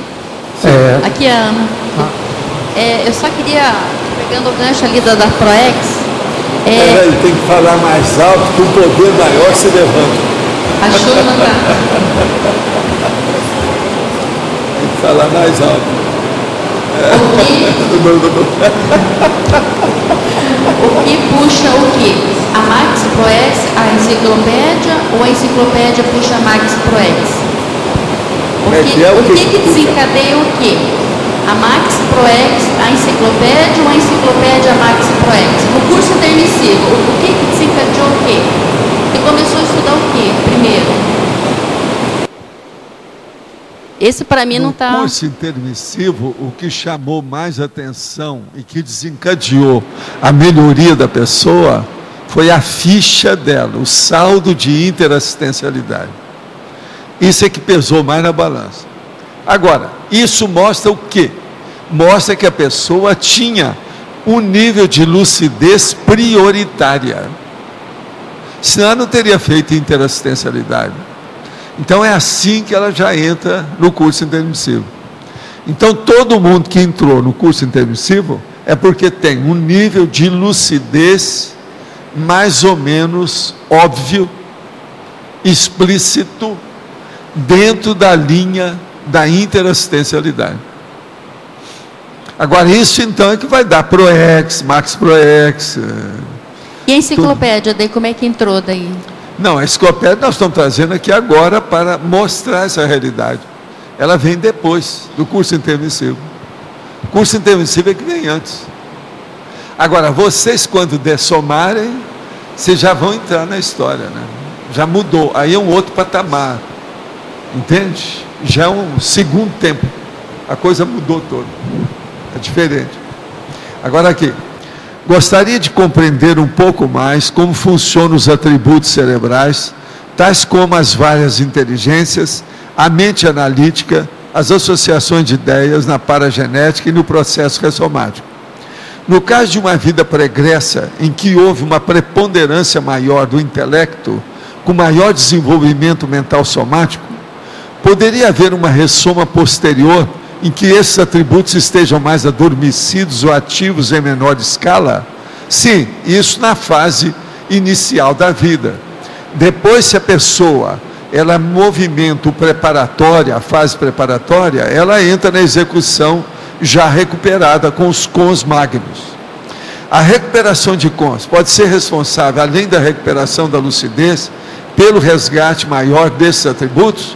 Aqui a Ana. Eu só queria, pegando o gancho ali da Proex. Peraí, tem que falar mais alto, que o poder maior se levanta. A chuva não está. Tem que falar mais alto. O que puxa o quê? A Max Proex, a enciclopédia, ou a enciclopédia puxa a Max Proex? O que desencadeia o quê? A Max Proex, a enciclopédia ou a enciclopédia Max Proex? No curso intermissivo, o que desencadeou o quê? Você começou a estudar o quê primeiro? Esse para mim não está... No curso intermissivo, o que chamou mais atenção e que desencadeou a melhoria da pessoa foi a ficha dela, o saldo de interassistencialidade. Isso é que pesou mais na balança. Agora, isso mostra o quê? Mostra que a pessoa tinha um nível de lucidez prioritária. Senão ela não teria feito interassistencialidade. Então é assim que ela já entra no curso intermissivo. Então todo mundo que entrou no curso intermissivo é porque tem um nível de lucidez mais ou menos óbvio, explícito, dentro da linha da interassistencialidade. Agora isso então é que vai dar Proex, Max Proex. E a enciclopédia, daí como é que entrou daí? Não, a enciclopédia nós estamos trazendo aqui agora para mostrar essa realidade. Ela vem depois do curso intermissivo. O curso intermissivo é que vem antes. Agora, vocês quando dessomarem, vocês já vão entrar na história, né? Já mudou, aí é um outro patamar. Entende? Já é um segundo tempo. A coisa mudou toda. É diferente. Agora aqui. Gostaria de compreender um pouco mais como funcionam os atributos cerebrais, tais como as várias inteligências, a mente analítica, as associações de ideias na paragenética e no processo ressomático. No caso de uma vida pregressa, em que houve uma preponderância maior do intelecto, com maior desenvolvimento mental somático, poderia haver uma ressoma posterior em que esses atributos estejam mais adormecidos ou ativos em menor escala? Sim, isso na fase inicial da vida. Depois, se a pessoa, ela movimenta o preparatório, a fase preparatória, ela entra na execução já recuperada com os cons magnos. A recuperação de cons pode ser responsável, além da recuperação da lucidez, pelo resgate maior desses atributos.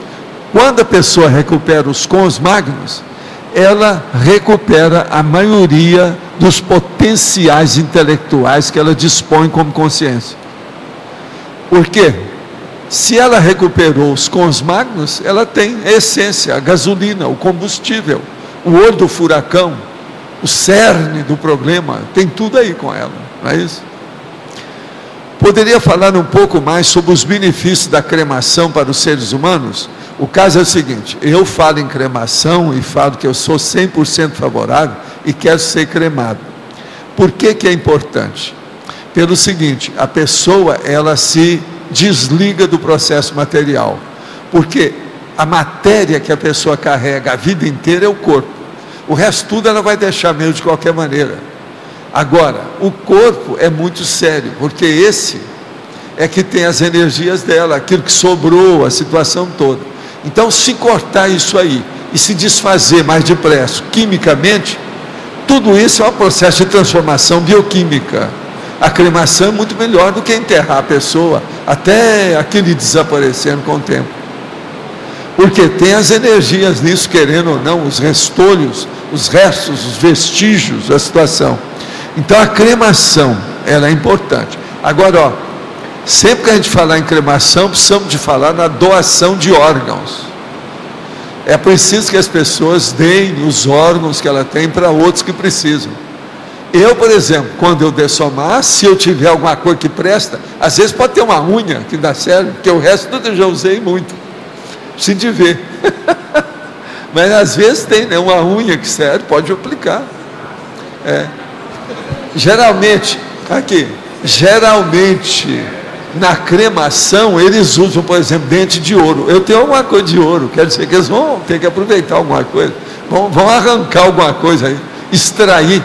Quando a pessoa recupera os cons magnos, ela recupera a maioria dos potenciais intelectuais que ela dispõe como consciência. Por quê? Se ela recuperou os cons magnos, ela tem a essência, a gasolina, o combustível, o olho do furacão, o cerne do problema, tem tudo aí com ela, não é isso? Poderia falar um pouco mais sobre os benefícios da cremação para os seres humanos? O caso é o seguinte, eu falo em cremação e falo que eu sou 100% favorável e quero ser cremado. Por que que é importante? Pelo seguinte, a pessoa, ela se desliga do processo material, porque a matéria que a pessoa carrega a vida inteira é o corpo. O resto tudo ela vai deixar mesmo de qualquer maneira. Agora, o corpo é muito sério, porque esse é que tem as energias dela, aquilo que sobrou, a situação toda. Então, se cortar isso aí e se desfazer mais depressa, quimicamente, tudo isso é um processo de transformação bioquímica. A cremação é muito melhor do que enterrar a pessoa, até aquele desaparecendo com o tempo. Porque tem as energias nisso, querendo ou não, os restolhos, os restos, os vestígios da situação. Então a cremação, ela é importante. Agora, ó, sempre que a gente falar em cremação, precisamos de falar na doação de órgãos. É preciso que as pessoas deem os órgãos que ela tem para outros que precisam. Eu, por exemplo, quando eu dessomar, se eu tiver alguma coisa que presta, às vezes pode ter uma unha que dá certo, porque o resto tudo eu já usei muito. Preciso de ver. Mas às vezes tem, né, uma unha que serve, pode aplicar. Geralmente, na cremação, eles usam, por exemplo, dente de ouro. Eu tenho alguma coisa de ouro, quer dizer que eles vão ter que aproveitar alguma coisa, vão arrancar alguma coisa aí, extrair,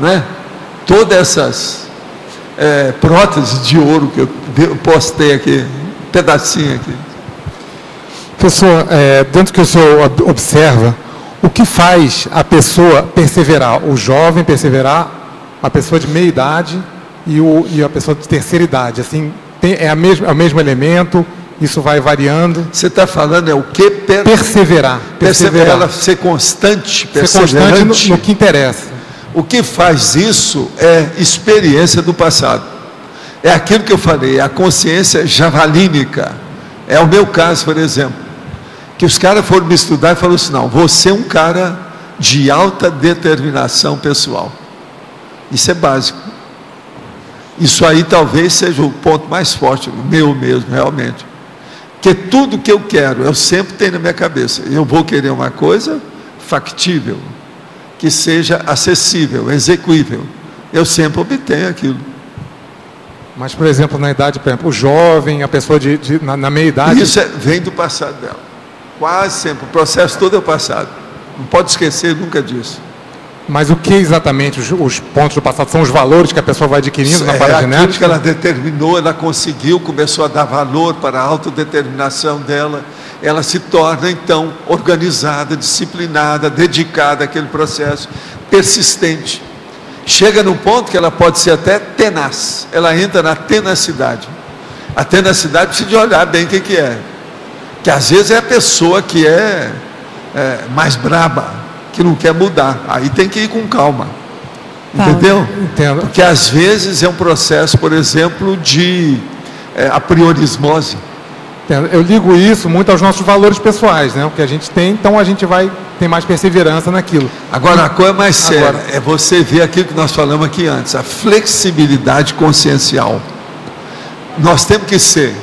né, todas essas próteses de ouro que eu postei aqui, um pedacinho aqui. Professor, dentro do que o senhor observa, o que faz a pessoa perseverar, o jovem perseverar, a pessoa de meia idade e a pessoa de terceira idade? Assim, é o mesmo elemento, isso vai variando? Você está falando o que? Perseverar. Perseverar, ser constante, perseverante. Ser constante no que interessa. O que faz isso é experiência do passado. É aquilo que eu falei, a consciência javalínica. É o meu caso, por exemplo. Que os caras foram me estudar e falaram assim, não, você é um cara de alta determinação pessoal. Isso é básico. Isso aí talvez seja o ponto mais forte, meu mesmo, realmente. Porque tudo que eu quero, eu sempre tenho na minha cabeça. Eu vou querer uma coisa factível, que seja acessível, execuível. Eu sempre obtenho aquilo. Mas, por exemplo, na idade, por exemplo, o jovem, a pessoa na meia idade... Isso vem do passado dela. Quase sempre. O processo todo é o passado. Não pode esquecer nunca disso. Mas o que exatamente os pontos do passado? São os valores que a pessoa vai adquirindo na paragenética? É aquilo que ela determinou, ela conseguiu, começou a dar valor para a autodeterminação dela. Ela se torna, então, organizada, disciplinada, dedicada àquele processo, persistente. Chega num ponto que ela pode ser até tenaz. Ela entra na tenacidade. A tenacidade precisa de olhar bem o que é. Que às vezes é a pessoa que é mais braba, que não quer mudar. Aí tem que ir com calma. Entendeu? Entendo. Porque às vezes é um processo, por exemplo, de apriorismose. Eu ligo isso muito aos nossos valores pessoais, né? O que a gente tem, então a gente vai ter mais perseverança naquilo. Agora, a coisa mais séria é você ver aquilo que nós falamos aqui antes, a flexibilidade consciencial. Nós temos que ser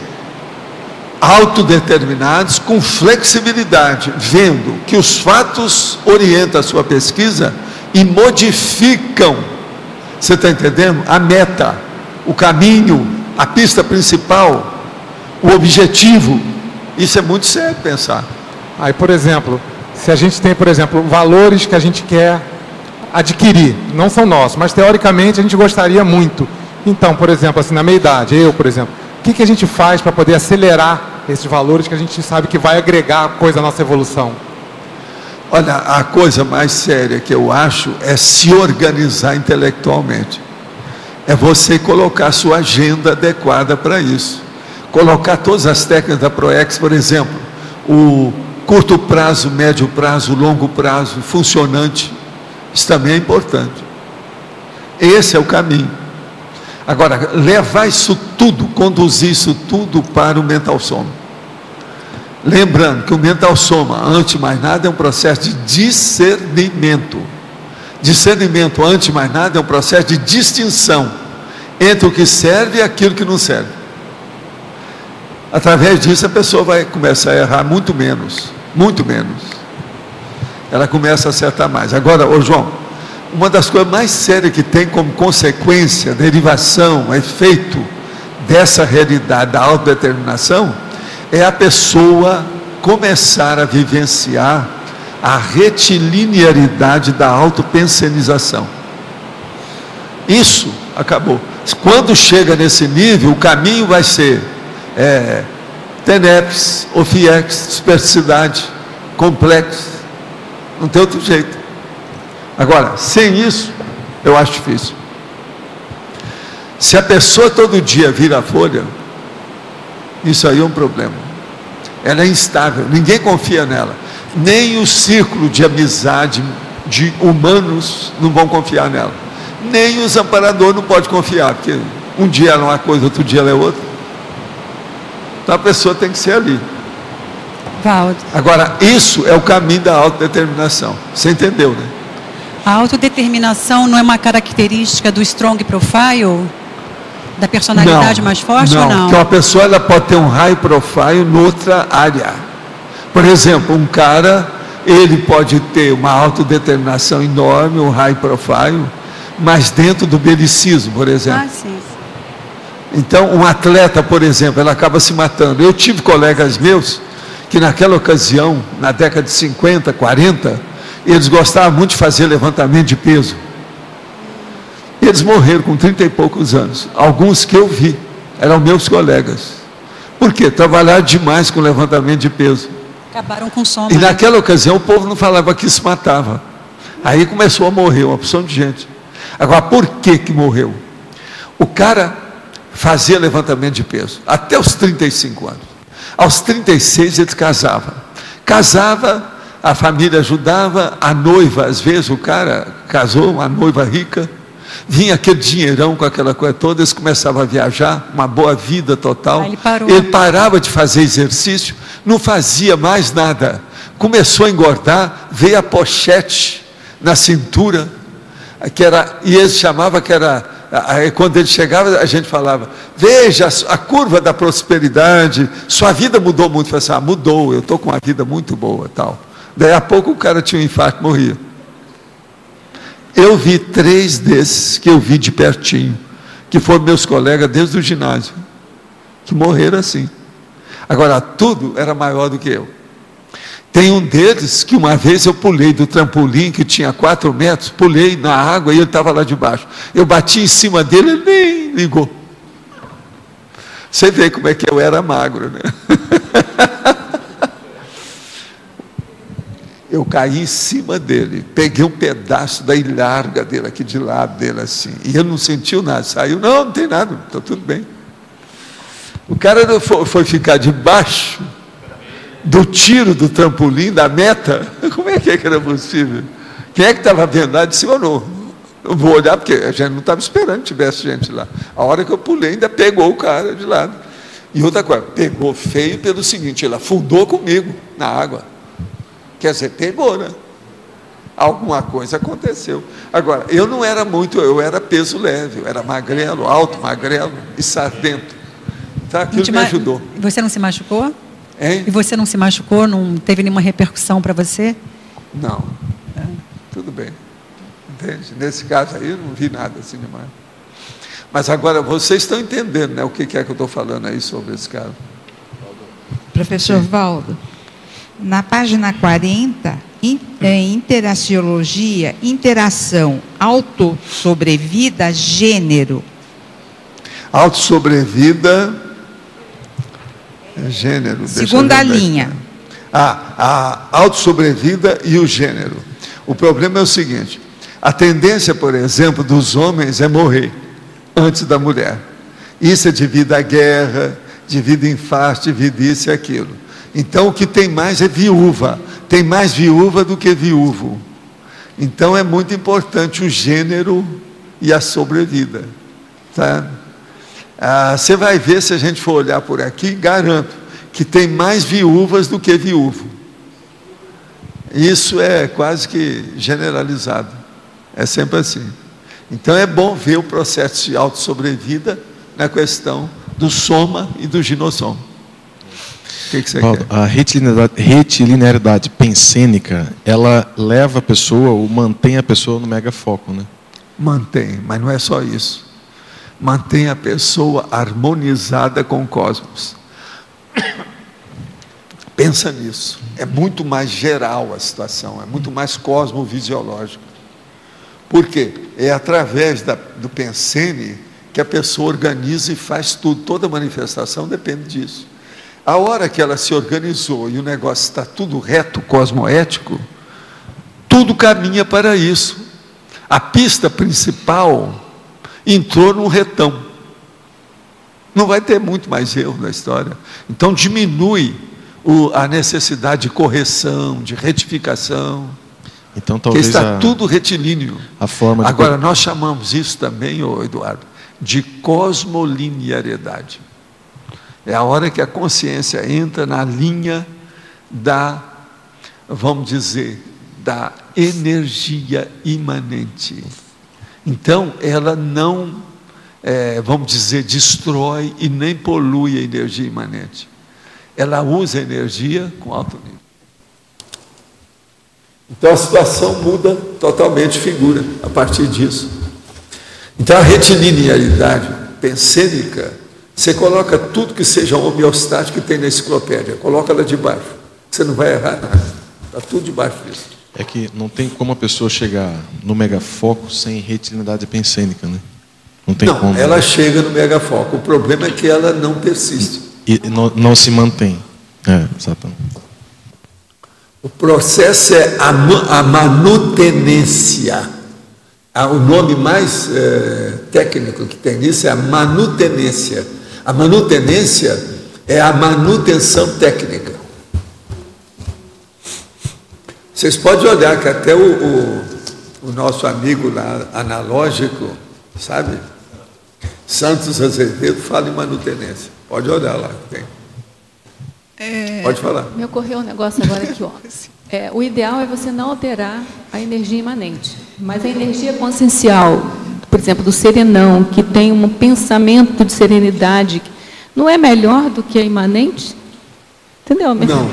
autodeterminados com flexibilidade, vendo que os fatos orientam a sua pesquisa e modificam, você está entendendo? A meta, o caminho, a pista principal, o objetivo. Isso é muito sério pensar. Aí, por exemplo, se a gente tem, por exemplo, valores que a gente quer adquirir, não são nossos, mas teoricamente a gente gostaria muito. Então, por exemplo, assim, na meia idade, eu, por exemplo, o que a gente faz para poder acelerar esses valores que a gente sabe que vai agregar coisa à nossa evolução? Olha, a coisa mais séria que eu acho é se organizar intelectualmente. É você colocar a sua agenda adequada para isso. Colocar todas as técnicas da ProEx, por exemplo, o curto prazo, médio prazo, longo prazo, funcionante. Isso também é importante. Esse é o caminho. Agora, levar isso tudo, conduzir isso tudo para o mental soma. Lembrando que o mental soma, antes de mais nada, é um processo de discernimento. Discernimento, antes de mais nada, é um processo de distinção entre o que serve e aquilo que não serve. Através disso, a pessoa vai começar a errar muito menos. Muito menos. Ela começa a acertar mais. Agora, ô João, uma das coisas mais sérias que tem como consequência, derivação, efeito dessa realidade da autodeterminação, é a pessoa começar a vivenciar a retilinearidade da autopensenização. Isso acabou. Quando chega nesse nível, o caminho vai ser TENEPS, OFIEX, dispersidade, complexo. Não tem outro jeito. Agora, sem isso, eu acho difícil. Se a pessoa todo dia vira a folha, isso aí é um problema. ela é instável, ninguém confia nela. Nem o círculo de amizade de humanos não vão confiar nela. Nem os amparadores não podem confiar, porque um dia ela é uma coisa, outro dia ela é outra. Então a pessoa tem que ser ali. Valdo. Agora, isso é o caminho da autodeterminação. Você entendeu, né? A autodeterminação não é uma característica do strong profile? Da personalidade mais forte ou não? Porque uma pessoa ela pode ter um high profile em outra área. Por exemplo, um cara, ele pode ter uma autodeterminação enorme, um high profile, mas dentro do belicismo, por exemplo. Ah, sim. Então, um atleta, por exemplo, ele acaba se matando. Eu tive colegas meus que naquela ocasião, na década de 50, 40, eles gostavam muito de fazer levantamento de peso. Eles morreram com 30 e poucos anos. Alguns que eu vi, eram meus colegas. Por quê? Trabalharam demais com levantamento de peso. Acabaram com soma. E naquela ocasião o povo não falava que se matava. Aí começou a morrer uma porção de gente. Agora, por que que morreu? O cara fazia levantamento de peso até os 35 anos. Aos 36 ele casava, a família ajudava, a noiva, às vezes o cara casou, uma noiva rica, vinha aquele dinheirão com aquela coisa toda, eles começavam a viajar, uma boa vida total. Ele parava de fazer exercício, não fazia mais nada, começou a engordar, veio a pochete na cintura, e eles chamavam que era, quando ele chegava, a gente falava, veja a curva da prosperidade, sua vida mudou muito. Eu falei assim, mudou, eu estou com uma vida muito boa, tal. Daí a pouco o cara tinha um infarto e morria. Eu vi 3 desses, que eu vi de pertinho, que foram meus colegas desde o ginásio, que morreram assim. Agora, tudo era maior do que eu. Tem um deles que uma vez eu pulei do trampolim, que tinha 4 metros, pulei na água e ele estava lá debaixo. Eu bati em cima dele, ele nem ligou. Você vê como é que eu era magro, né? Eu caí em cima dele, peguei um pedaço da ilharga dele, aqui de lado dele assim, e ele não sentiu nada, saiu, não tem nada, está tudo bem. O cara foi ficar debaixo do tiro do trampolim, da meta. Como é que era possível? Quem é que estava vendo lá? Disse, eu não vou olhar, porque a gente não estava esperando que tivesse gente lá. A hora que eu pulei, ainda pegou o cara de lado. E outra coisa, pegou feio pelo seguinte, ele afundou comigo na água. Quer dizer, pegou, né? Alguma coisa aconteceu. Agora, eu não era muito, eu era peso leve, eu era magrelo, alto, magrelo e sardento. Tá? Aquilo me ajudou. Você não se machucou? Hein? E você não se machucou? Não teve nenhuma repercussão para você? Não. Tudo bem. Entende? Nesse caso aí, eu não vi nada assim demais. Mas agora, vocês estão entendendo, né, o que é que eu estou falando aí sobre esse caso? Professor Valdo, na página 40, interaciologia, interação, autossobrevida, gênero. Autossobrevida, gênero. Segunda linha. A autossobrevida e o gênero. O problema é o seguinte, a tendência, por exemplo, dos homens é morrer antes da mulher. Isso é devido à guerra, devido a infarto, devido a isso e aquilo. Então, o que tem mais é viúva. Tem mais viúva do que viúvo. Então, é muito importante o gênero e a sobrevida. Tá? Você vai ver, se a gente for olhar por aqui, garanto que tem mais viúvas do que viúvo. Isso é quase que generalizado. É sempre assim. Então, é bom ver o processo de autossobrevida na questão do soma e do ginossoma. O que você quer? A retilinearidade pensênica, ela leva a pessoa, ou mantém a pessoa no megafoco, né? Mantém, mas não é só isso. Mantém a pessoa harmonizada com o cosmos. Pensa nisso. É muito mais geral a situação, é muito mais cosmovisiológico. Por quê? É através do pensene que a pessoa organiza e faz tudo. Toda manifestação depende disso. A hora que ela se organizou e o negócio está tudo reto, cosmoético, tudo caminha para isso. A pista principal entrou num retão. Não vai ter muito mais erro na história. Então diminui a necessidade de correção, de retificação. Então, talvez que está tudo retilíneo. A forma de... Agora, nós chamamos isso também, Eduardo, de cosmolinearidade. É a hora que a consciência entra na linha da, vamos dizer, da energia imanente. Então, ela não, vamos dizer, destrói e nem polui a energia imanente. Ela usa a energia com alto nível. Então, a situação muda totalmente de figura a partir disso. Então, a retilinearidade pensênica, você coloca tudo que seja homeostático que tem na enciclopédia, coloca ela debaixo. Você não vai errar nada. Está tudo debaixo disso. É que não tem como a pessoa chegar no megafoco sem retilinearidade pensênica, né? Não tem como. Não, ela chega no megafoco. O problema é que ela não persiste. E não se mantém. Exatamente. O processo é a manutenência. O nome mais técnico que tem nisso é a manutenência. A manutenência é a manutenção técnica. Vocês podem olhar que até o nosso amigo lá, analógico, sabe? Santos Azevedo fala em manutenência. Pode olhar lá que tem. Pode falar. Me ocorreu um negócio agora aqui, ó. O ideal é você não alterar a energia imanente, mas a energia consciencial, por exemplo, do serenão, que tem um pensamento de serenidade, não é melhor do que a imanente? Entendeu? Não.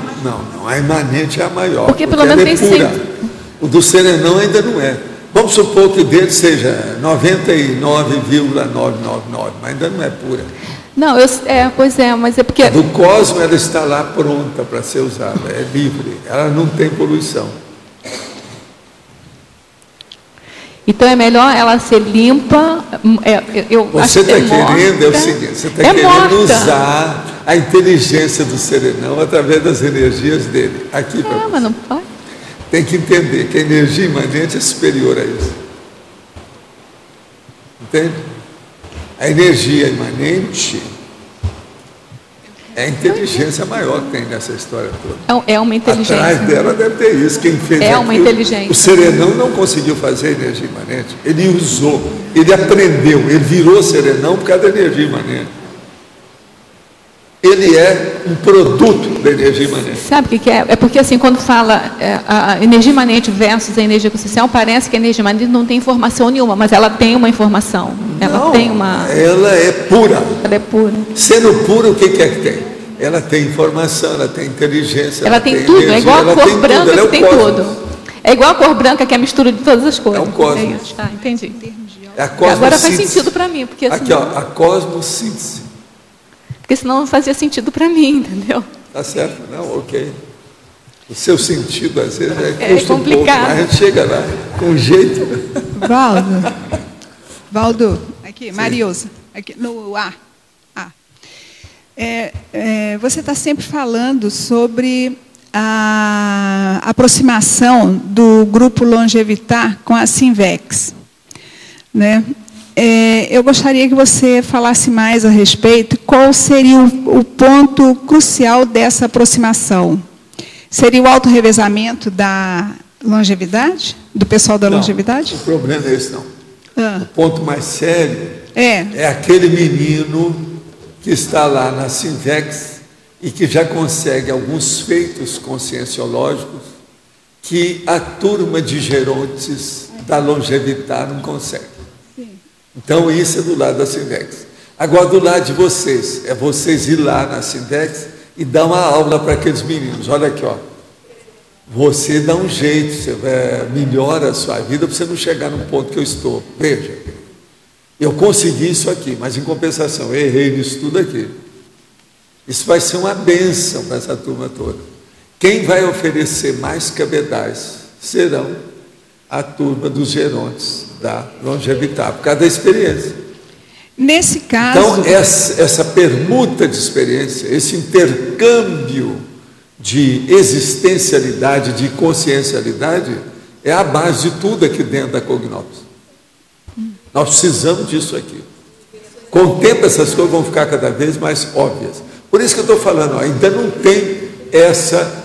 A imanente é a maior. Porque pelo menos tem pura. O do serenão ainda não é. Vamos supor que o dele seja 99,999, mas ainda não é pura. Não, pois é, mas é porque... A do cosmo, ela está lá pronta para ser usada, é livre, ela não tem poluição. Então é melhor ela ser limpa. Você está querendo, é o seguinte, você está querendo usar a inteligência do serenão através das energias dele. Aqui para você. Mas não pode. Tem que entender que a energia imanente é superior a isso. Entende? A energia imanente é a inteligência maior que tem nessa história toda. É uma inteligência. Atrás dela deve ter isso. Quem fez uma inteligência. O serenão não conseguiu fazer a energia imanente. Ele usou, ele aprendeu, ele virou serenão por causa da energia imanente. Ele é um produto da energia imanente. Sabe o que é? É porque, assim, quando fala a energia imanente versus a energia consciencial, parece que a energia imanente não tem informação nenhuma, mas ela tem uma informação. Ela é pura. Ela é pura. Sendo pura, o que é que tem? Ela tem informação, ela tem inteligência, ela tem tudo. Energia, é igual a cor branca que tem tudo. É igual a cor branca que é a mistura de todas as cores. É o cosmos. É isso, tá, entendi. É a cosmossíntese. Agora faz sentido para mim. Porque, aqui, ó, a cosmossíntese. Porque senão não fazia sentido para mim, entendeu? Tá certo, não, ok. O seu sentido, às vezes, é complicado. Um pouco, mas a gente chega lá com jeito. Valdo, aqui, Mariusa, aqui no A. Você está sempre falando sobre a aproximação do grupo Longevitar com a Sinvex, né? Eu gostaria que você falasse mais a respeito. Qual seria o ponto crucial dessa aproximação? Seria o autorrevezamento da longevidade? Do pessoal da longevidade? O problema é esse, não. O ponto mais sério é aquele menino que está lá na Sinvex e que já consegue alguns feitos conscienciológicos que a turma de gerontes da Longevitar não consegue. Então, isso é do lado da Sinvex. Agora, do lado de vocês, é vocês ir lá na Sinvex e dar uma aula para aqueles meninos. Olha aqui, ó. Você dá um jeito, você melhora a sua vida para você não chegar no ponto que eu estou. Veja, eu consegui isso aqui, mas em compensação, eu errei nisso tudo aqui. Isso vai ser uma bênção para essa turma toda. Quem vai oferecer mais cabedais serão a turma dos gerontes da Longevitar, por causa da experiência. Nesse caso... Então, essa permuta de experiência, esse intercâmbio de existencialidade, de consciencialidade, é a base de tudo aqui dentro da Cognops. Nós precisamos disso aqui. Com o tempo, essas coisas vão ficar cada vez mais óbvias. Por isso que eu estou falando, ainda não tem essa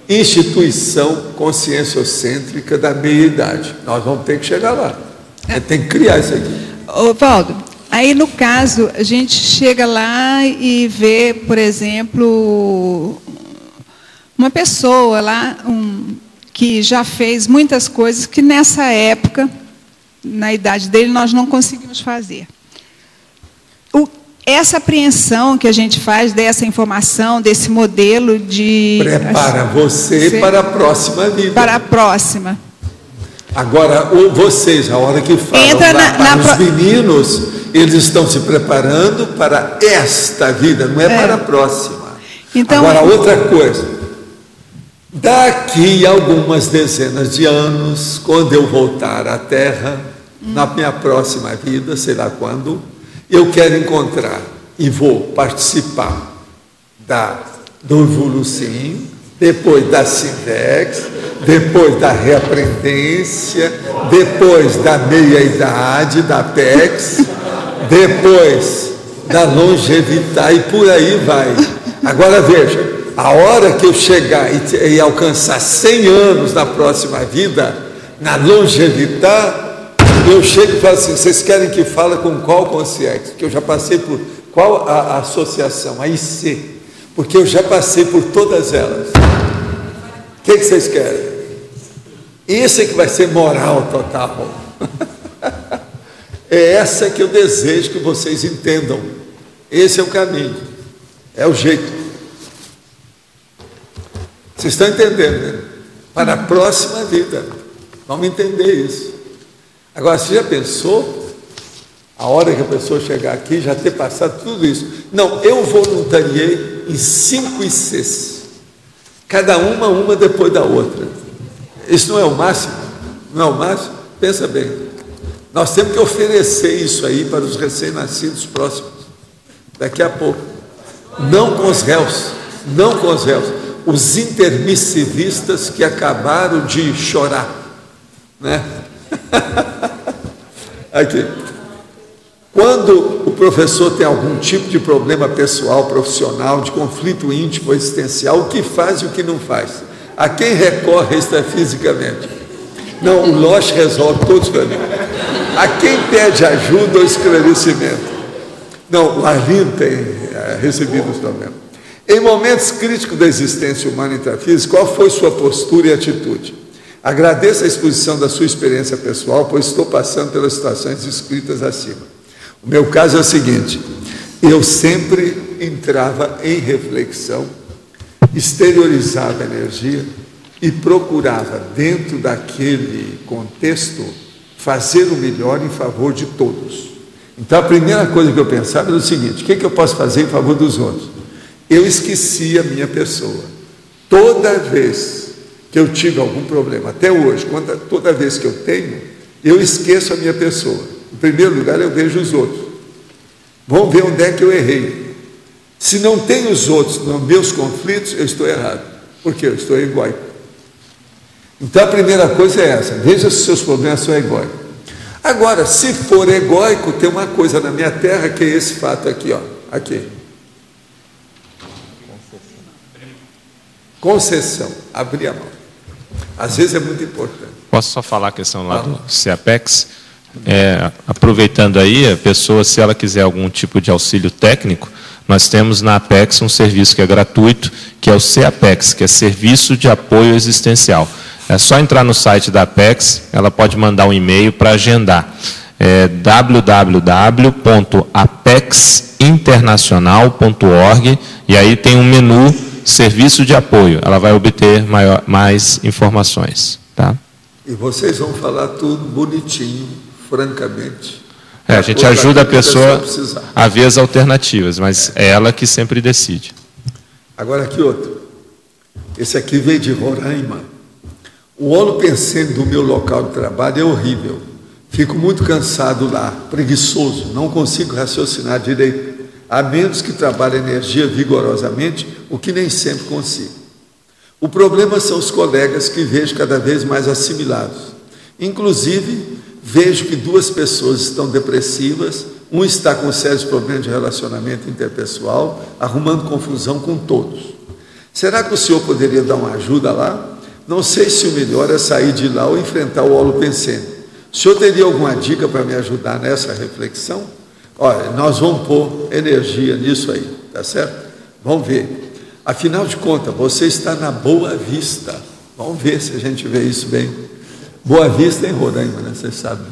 instituição conscienciocêntrica da meia-idade. Nós vamos ter que chegar lá. Tem que criar isso aqui. Ô, Valdo, aí no caso, a gente chega lá e vê, por exemplo, uma pessoa lá que já fez muitas coisas que nessa época, na idade dele, nós não conseguimos fazer. Essa apreensão que a gente faz dessa informação, desse modelo de... Prepara você para a próxima vida. Para a próxima. Agora, vocês, a hora que falam para os meninos, eles estão se preparando para esta vida, não é para a próxima. Então, agora, outra coisa. Daqui a algumas dezenas de anos, quando eu voltar à Terra, na minha próxima vida, sei lá quando, eu quero encontrar e vou participar do Evolucim, depois da Sindex, depois da Reaprendência, depois da meia-idade, da PEX, depois da Longevitar e por aí vai. Agora veja, a hora que eu chegar e alcançar 100 anos na próxima vida, na Longevitar, eu chego e falo assim, vocês querem que fale com qual consciência? Que eu já passei por qual a associação, a IC, porque eu já passei por todas elas. O que vocês querem? Isso é que vai ser moral total. É essa que eu desejo que vocês entendam. Esse é o caminho, é o jeito. Vocês estão entendendo, né? Para a próxima vida. Vamos entender isso. Agora, você já pensou, a hora que a pessoa chegar aqui, já ter passado tudo isso? Não, eu voluntariei em 5 ICs, cada uma depois da outra. Isso não é o máximo? Não é o máximo? Pensa bem. Nós temos que oferecer isso aí para os recém-nascidos próximos, daqui a pouco. Não com os réus, não com os réus. Os intermissivistas que acabaram de chorar, né? Aqui. Quando o professor tem algum tipo de problema pessoal, profissional, de conflito íntimo, existencial, o que faz e o que não faz? A quem recorre extrafisicamente? Não, o Losch resolve todos para mim. A quem pede ajuda ou esclarecimento? Não, o Arlindo tem recebido os problemas. Em momentos críticos da existência humana intrafísica, qual foi sua postura e atitude? Agradeço a exposição da sua experiência pessoal, pois estou passando pelas situações descritas acima. O meu caso é o seguinte, eu sempre entrava em reflexão, exteriorizava a energia e procurava, dentro daquele contexto, fazer o melhor em favor de todos. Então, a primeira coisa que eu pensava era o seguinte, o que eu posso fazer em favor dos outros? Eu esquecia a minha pessoa. Toda vez que eu tive algum problema, até hoje, toda vez que eu tenho, eu esqueço a minha pessoa. Em primeiro lugar, eu vejo os outros. Vamos ver onde é que eu errei. Se não tem os outros nos meus conflitos, eu estou errado. Porque eu estou egóico. Então, a primeira coisa é essa. Veja se os seus problemas são egóicos. Agora, se for egóico, tem uma coisa na minha terra que é esse fato aqui, ó. Aqui. Concessão. Abrir a mão. Às vezes é muito importante. Posso só falar a questão lá do CAPEX? Aproveitando aí, a pessoa, se ela quiser algum tipo de auxílio técnico, nós temos na Apex um serviço que é gratuito, que é o CAPEX, que é Serviço de Apoio Existencial. É só entrar no site da Apex, ela pode mandar um e-mail para agendar. É www.apexinternacional.org e aí tem um menu Serviço de Apoio. Ela vai obter mais informações. Tá? E vocês vão falar tudo bonitinho, francamente. A gente ajuda a pessoa a ver as alternativas, mas é ela que sempre decide. Agora aqui outro. Esse aqui veio de Roraima. O holopensene do meu local de trabalho é horrível. Fico muito cansado lá, preguiçoso, não consigo raciocinar direito, a menos que trabalhe a energia vigorosamente, o que nem sempre consigo. O problema são os colegas que vejo cada vez mais assimilados. Inclusive, vejo que 2 pessoas estão depressivas, um está com sérios problemas de relacionamento interpessoal, arrumando confusão com todos. Será que o senhor poderia dar uma ajuda lá? Não sei se o melhor é sair de lá ou enfrentar o holopensene. O senhor teria alguma dica para me ajudar nessa reflexão? Olha, nós vamos pôr energia nisso aí, tá certo? Vamos ver. Afinal de contas, você está na Boa Vista. Vamos ver se a gente vê isso bem. Boa Vista em Roraima, né? Vocês sabem.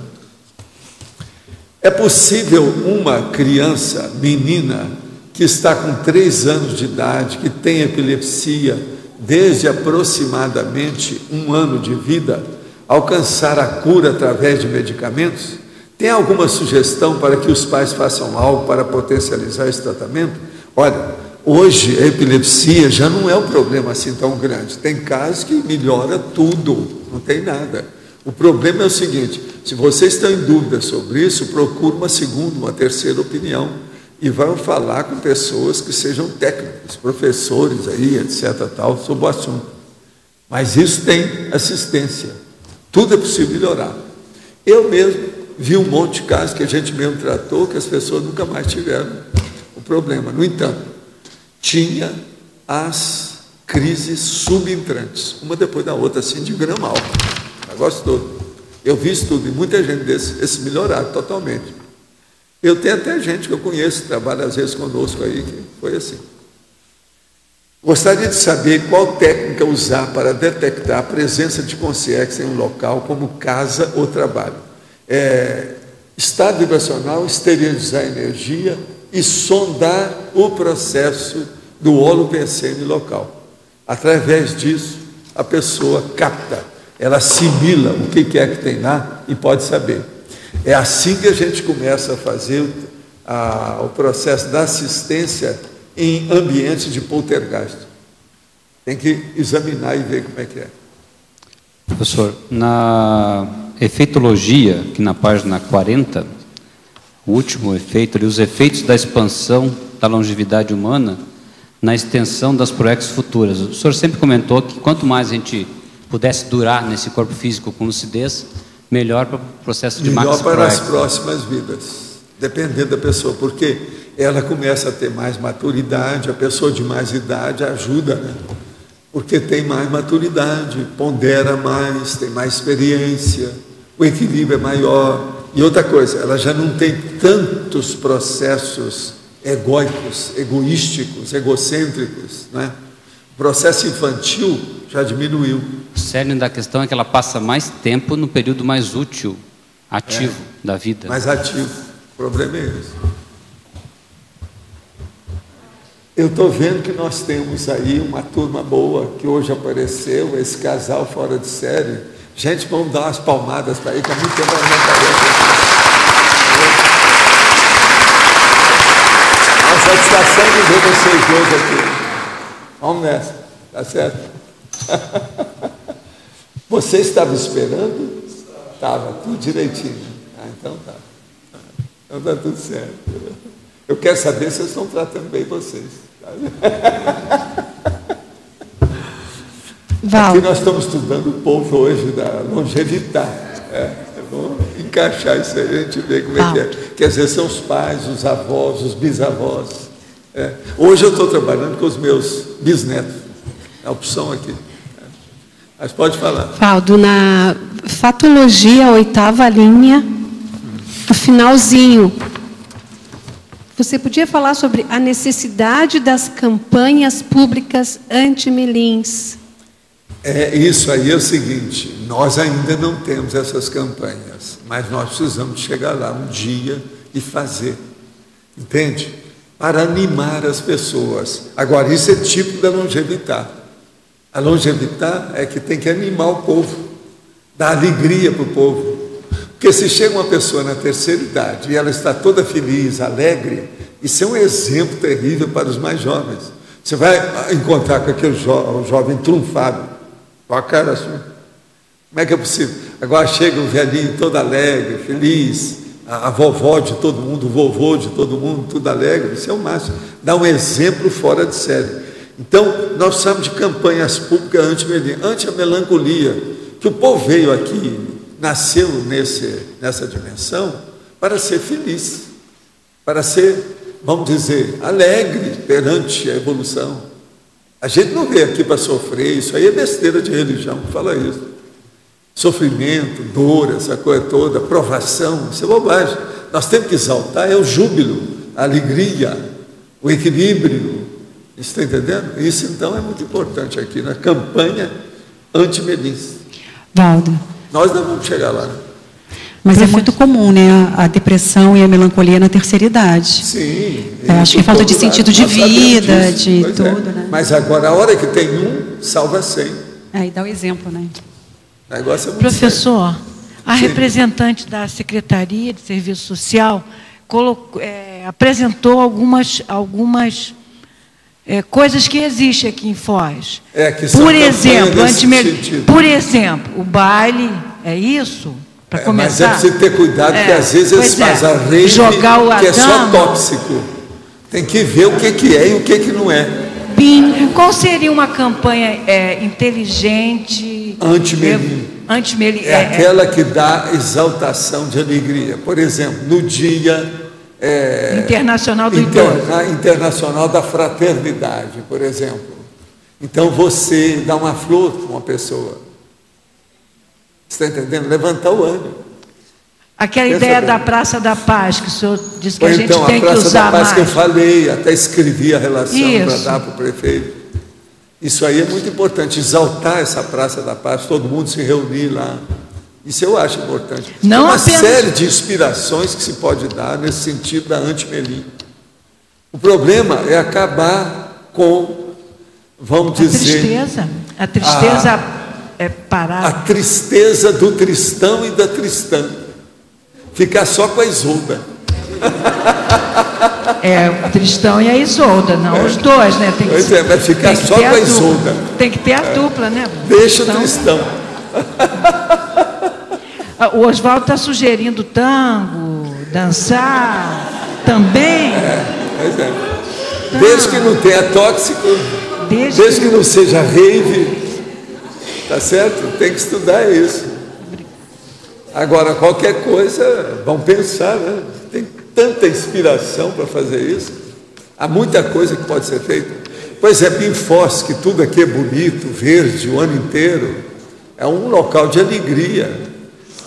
É possível uma criança, menina, que está com 3 anos de idade, que tem epilepsia desde aproximadamente 1 ano de vida, alcançar a cura através de medicamentos? Tem alguma sugestão para que os pais façam algo para potencializar esse tratamento? Olha, hoje a epilepsia já não é um problema assim tão grande. Tem casos que melhora tudo, não tem nada. O problema é o seguinte: se vocês estão em dúvida sobre isso, procure uma segunda, uma terceira opinião e vão falar com pessoas que sejam técnicos, professores aí, etc., tal, sobre o assunto. Mas isso tem assistência. Tudo é possível melhorar. Eu mesmo vi um monte de casos que a gente mesmo tratou, que as pessoas nunca mais tiveram o problema. No entanto, tinha as crises subentrantes, uma depois da outra, assim, de grama alta. Negócio todo. Eu vi isso tudo, e muita gente desses melhoraram totalmente. Eu tenho até gente que eu conheço, que trabalha às vezes conosco aí, que foi assim. Gostaria de saber qual técnica usar para detectar a presença de consciência em um local, como casa ou trabalho. Estado vibracional, esterilizar a energia e sondar o processo do holopensene local. Através disso, a pessoa capta, ela assimila o que é que tem lá e pode saber. É assim que a gente começa a fazer o processo da assistência em ambiente de poltergeist. Tem que examinar e ver como é que é. Professor, na efeitologia, aqui na página 40, o último efeito ali, os efeitos da expansão da longevidade humana na extensão das proexes futuras. O senhor sempre comentou que quanto mais a gente pudesse durar nesse corpo físico com lucidez, melhor para o processo de melhor para as próximas vidas, dependendo da pessoa, porque ela começa a ter mais maturidade, a pessoa de mais idade ajuda, né? Porque tem mais maturidade, pondera mais, tem mais experiência, o equilíbrio é maior. E outra coisa, ela já não tem tantos processos egóicos, egoísticos, egocêntricos, né? O processo infantil já diminuiu. O cerne da questão é que ela passa mais tempo no período mais útil, ativo da vida. Mais ativo. O problema é esse. Eu estou vendo que nós temos aí uma turma boa que hoje apareceu, esse casal fora de série. Gente, vamos dar umas palmadas para aí, que há muito tempo não aparece. A satisfação de ver vocês dois aqui. Vamos nessa, tá certo? Você estava esperando? Estava, tudo direitinho. Então tá. Então está tudo certo. Eu quero saber se vocês estão tratando bem vocês. Val. Aqui nós estamos estudando o povo hoje da longevidade. É bom encaixar isso aí, a gente vê como é que é. Quer dizer, são os pais, os avós, os bisavós. Hoje eu estou trabalhando com os meus bisnetos. É a opção aqui. Mas pode falar. Valdo, na fatologia, 8ª linha, no finalzinho, você podia falar sobre a necessidade das campanhas públicas anti-melins? Isso aí é o seguinte, nós ainda não temos essas campanhas, mas nós precisamos chegar lá um dia e fazer, entende? Para animar as pessoas. Agora, isso é típico da longevidade. A longevidade é que tem que animar o povo, dar alegria para o povo. Porque se chega uma pessoa na terceira idade e ela está toda feliz, alegre, isso é um exemplo terrível para os mais jovens. Você vai encontrar com aquele jovem trunfado, com a cara assim. Como é que é possível? Agora chega um velhinho todo alegre, feliz, a vovó de todo mundo, o vovô de todo mundo, tudo alegre. Isso é o máximo. Dá um exemplo fora de série. Então, nós precisamos de campanhas públicas anti a melancolia, que o povo veio aqui, nasceu nessa dimensão, para ser feliz, para ser, vamos dizer, alegre perante a evolução. A gente não veio aqui para sofrer, isso aí é besteira de religião que fala isso. Sofrimento, dor, essa coisa toda, provação, isso é bobagem. Nós temos que exaltar o júbilo, a alegria, o equilíbrio. Está entendendo? Isso, então, é muito importante aqui na campanha anti-Melins. Valdo. Nós não vamos chegar lá. Mas é muito comum, né, a depressão e a melancolia na terceira idade. Sim. Acho que é falta de sentido de vida, de tudo, né? Mas agora, a hora que tem salva 100. E dá o exemplo, né? O negócio é muito Professor, a representante da Secretaria de Serviço Social apresentou algumas coisas que existem aqui em Foz. Que são por exemplo, o baile, é isso? Para começar. Mas é preciso ter cuidado, porque às vezes eles fazem a rede que é só tóxico. Tem que ver o que é e o que não é. Qual seria uma campanha inteligente? Anti-Melim. Aquela que dá exaltação de alegria. Por exemplo, no dia Internacional do Idoso. Internacional da Fraternidade, por exemplo. Então você dá uma flor para uma pessoa. Você está entendendo? Levantar o ânimo. Aquela ideia da Praça da Paz, que o senhor disse que a gente tem que usar mais. Então, a Praça da Paz que eu falei, até escrevi a relação para dar para o prefeito. Isso aí é muito importante, exaltar essa Praça da Paz, todo mundo se reunir lá. Isso eu acho importante. Não uma série de inspirações que se pode dar nesse sentido da anti-Melim. O problema é acabar com, vamos dizer... A tristeza parar. A tristeza do tristão e da tristã. Ficar só com a Isolda. O tristão e a Isolda, não os dois, né? Mas ficar só com a Isolda. Tem que ter a dupla, né? Deixa o tristão. O Oswaldo está sugerindo tango, dançar também. Desde que não tenha tóxico, desde que não seja rave. Tá certo? Tem que estudar isso. Agora, qualquer coisa, vão pensar, né? Tem tanta inspiração para fazer isso. Há muita coisa que pode ser feita. Por exemplo, em Foz, que tudo aqui é bonito, verde, o ano inteiro, é um local de alegria.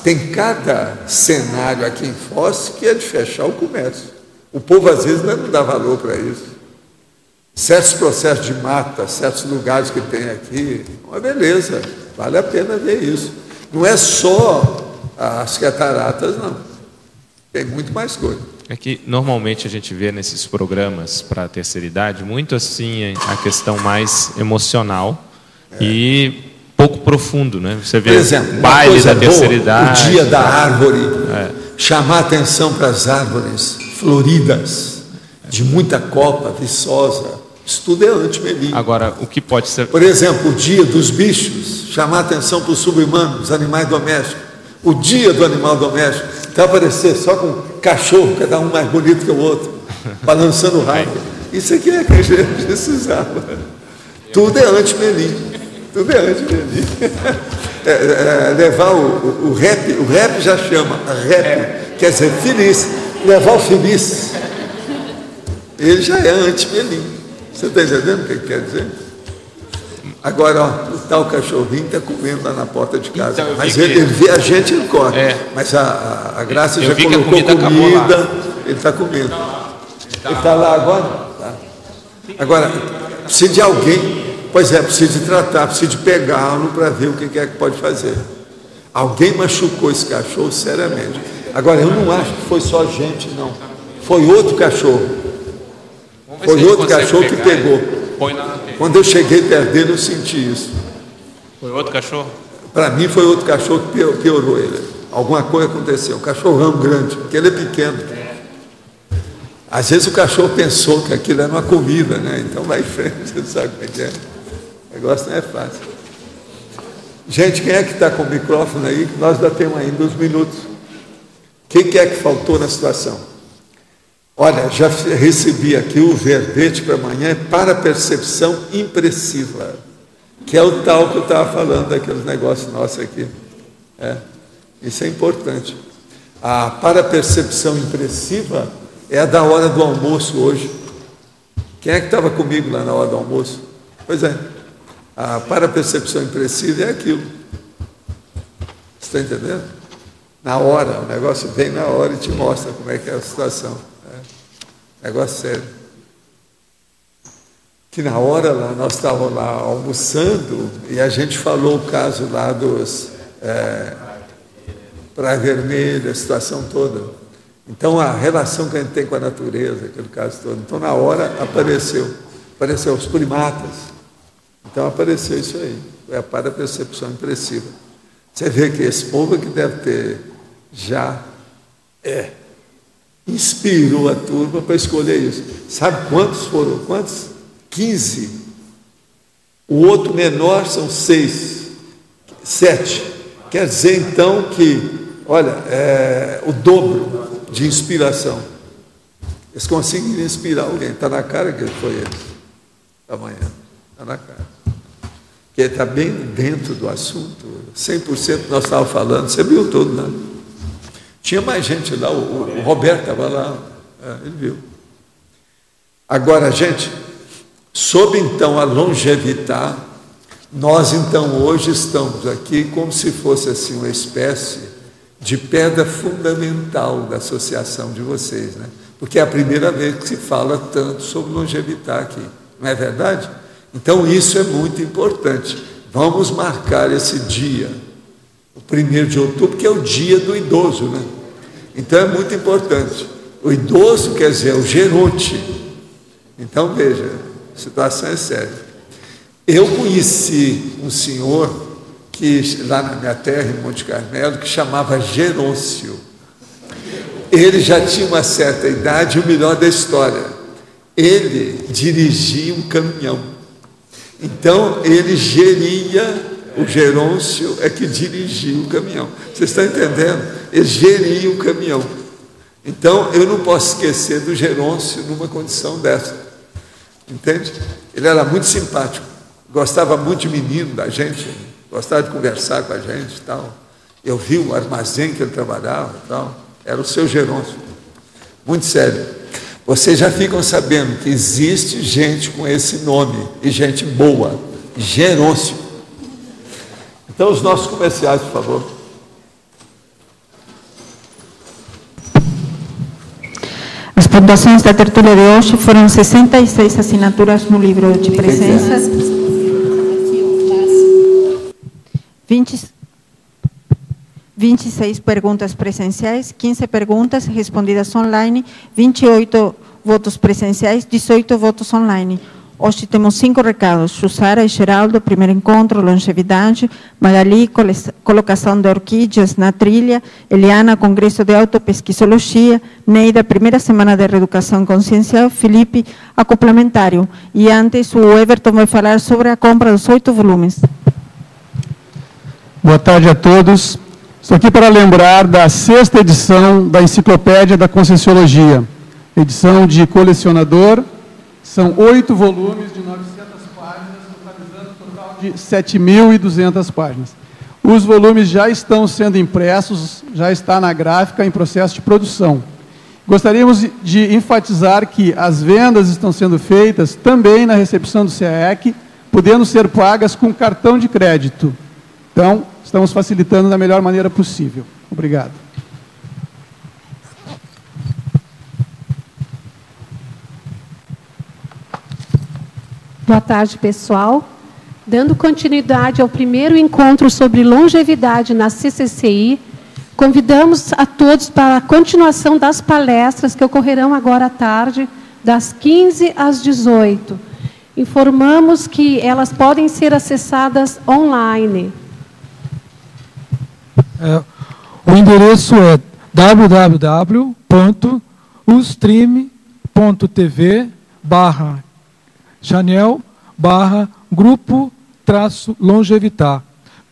Tem cada cenário aqui em Foz que é de fechar o comércio. O povo, às vezes, não dá valor para isso. Certos processos de mata, certos lugares que tem aqui, uma beleza, vale a pena ver isso. Não é só as cataratas, não. Tem muito mais coisa. É que normalmente a gente vê nesses programas para a terceira idade muito assim a questão mais emocional e pouco profundo, né? Você vê, por exemplo, baile da terceira idade, o dia da árvore, chamar atenção para as árvores floridas, de muita copa, viçosa. Isso tudo é anti-Melim. Agora, o que pode ser... Por exemplo, o dia dos bichos, chamar atenção para os sub-humanos, os animais domésticos. O dia do animal doméstico, então aparecer só com cachorro, cada um mais bonito que o outro, balançando o rabo. Isso aqui é que a gente precisava. Tudo é anti-Melim. Tudo é anti-Melim. Levar o rap já chama, quer dizer, feliz. Levar o feliz, ele já é anti-Melim. Você está entendendo o que quer dizer? Agora, o tal cachorrinho está comendo lá na porta de casa. Então, mas ele vê a gente, ele corre. Mas a Graça já colocou comida, ele está comendo. Ele está lá agora? Tá. Agora, precisa de alguém, precisa de tratar, precisa de pegá-lo para ver o que é que pode fazer. Alguém machucou esse cachorro seriamente. Agora, eu não acho que foi só gente, não. Foi outro cachorro. Foi outro cachorro que pegou. Quando eu cheguei perto dele, eu senti isso. Foi outro cachorro? Para mim, foi outro cachorro que piorou ele. Alguma coisa aconteceu. Um cachorrão grande, porque ele é pequeno. Às vezes o cachorro pensou que aquilo era uma comida, né? Então vai em frente, você sabe como é que é. O negócio não é fácil. Gente, quem é que está com o microfone aí? Nós ainda temos ainda uns minutos. O que é que faltou na situação? Olha, já recebi aqui o verbete para amanhã para percepção impressiva, que é o tal que eu estava falando daqueles negócios nossos aqui. Isso é importante. A para-percepção impressiva é a da hora do almoço hoje. Quem é que estava comigo lá na hora do almoço? Pois é. A parapercepção impressiva é aquilo. Você está entendendo? Na hora, o negócio vem na hora e te mostra como é que é a situação. Negócio sério. Que na hora lá, nós estávamos lá almoçando e a gente falou o caso lá dos Praia Vermelha, a situação toda. Então, a relação que a gente tem com a natureza, aquele caso todo. Então, na hora, apareceu os primatas. Então, apareceu isso aí. É a parapercepção impressiva. Você vê que esse povo que deve ter já inspirou a turma para escolher isso. Sabe quantos foram? Quantos? 15. O outro menor são 6, 7. Quer dizer, então, que, olha, o dobro de inspiração. Eles conseguiram inspirar alguém. Está na cara que foi eles. Amanhã. Está na cara. Porque está bem dentro do assunto. 100% nós estávamos falando. Você viu tudo, né? Tinha mais gente lá. O Roberto estava lá. Ele viu. Agora, gente, sobre então a longevidade, nós então hoje estamos aqui como se fosse assim uma espécie de pedra fundamental da associação de vocês, né? Porque é a primeira vez que se fala tanto sobre longevidade aqui, não é verdade? Então isso é muito importante. Vamos marcar esse dia, o 1º de outubro, que é o dia do idoso, né? Então é muito importante. O idoso quer dizer o geronte. Então veja, a situação é séria. Eu conheci um senhor que lá na minha terra, em Monte Carmelo, que chamava Gerôncio. Ele já tinha uma certa idade, e o melhor da história, ele dirigia um caminhão. Então, ele geria, o Gerôncio é que dirigia o caminhão. Vocês estão entendendo? Ele geria o caminhão. Então, eu não posso esquecer do Gerôncio numa condição dessa. Entende? Ele era muito simpático, gostava muito de menino da gente, gostava de conversar com a gente e tal. Eu vi o armazém que ele trabalhava e tal. Era o seu Gerôncio. Muito sério. Vocês já ficam sabendo que existe gente com esse nome, e gente boa, Gerôncio. Então, os nossos comerciais, por favor. As pontuações da tertúlia de hoje foram 66 assinaturas no livro de presenças, 26 perguntas presenciais, 15 perguntas respondidas online, 28 votos presenciais, 18 votos online. Hoje temos 5 recados: Jussara e Geraldo, primeiro encontro, longevidade; Magali, colocação de orquídeas na trilha; Eliana, congresso de autopesquisologia; Neida, primeira semana de reeducação consciencial; Felipe, acoplamentário. E antes o Everton vai falar sobre a compra dos 8 volumes. Boa tarde a todos. Estou aqui para lembrar da 6ª edição da Enciclopédia da Conscienciologia, edição de colecionador. São 8 volumes de 900 páginas, totalizando um total de 7.200 páginas. Os volumes já estão sendo impressos, já está na gráfica em processo de produção. Gostaríamos de enfatizar que as vendas estão sendo feitas também na recepção do CAEC, podendo ser pagas com cartão de crédito. Então, estamos facilitando da melhor maneira possível. Obrigado. Boa tarde, pessoal. Dando continuidade ao primeiro encontro sobre longevidade na CCCI, convidamos a todos para a continuação das palestras que ocorrerão agora à tarde, das 15 às 18. Informamos que elas podem ser acessadas online. O endereço é www.ustream.tv/Chanel/grupo-longevitar.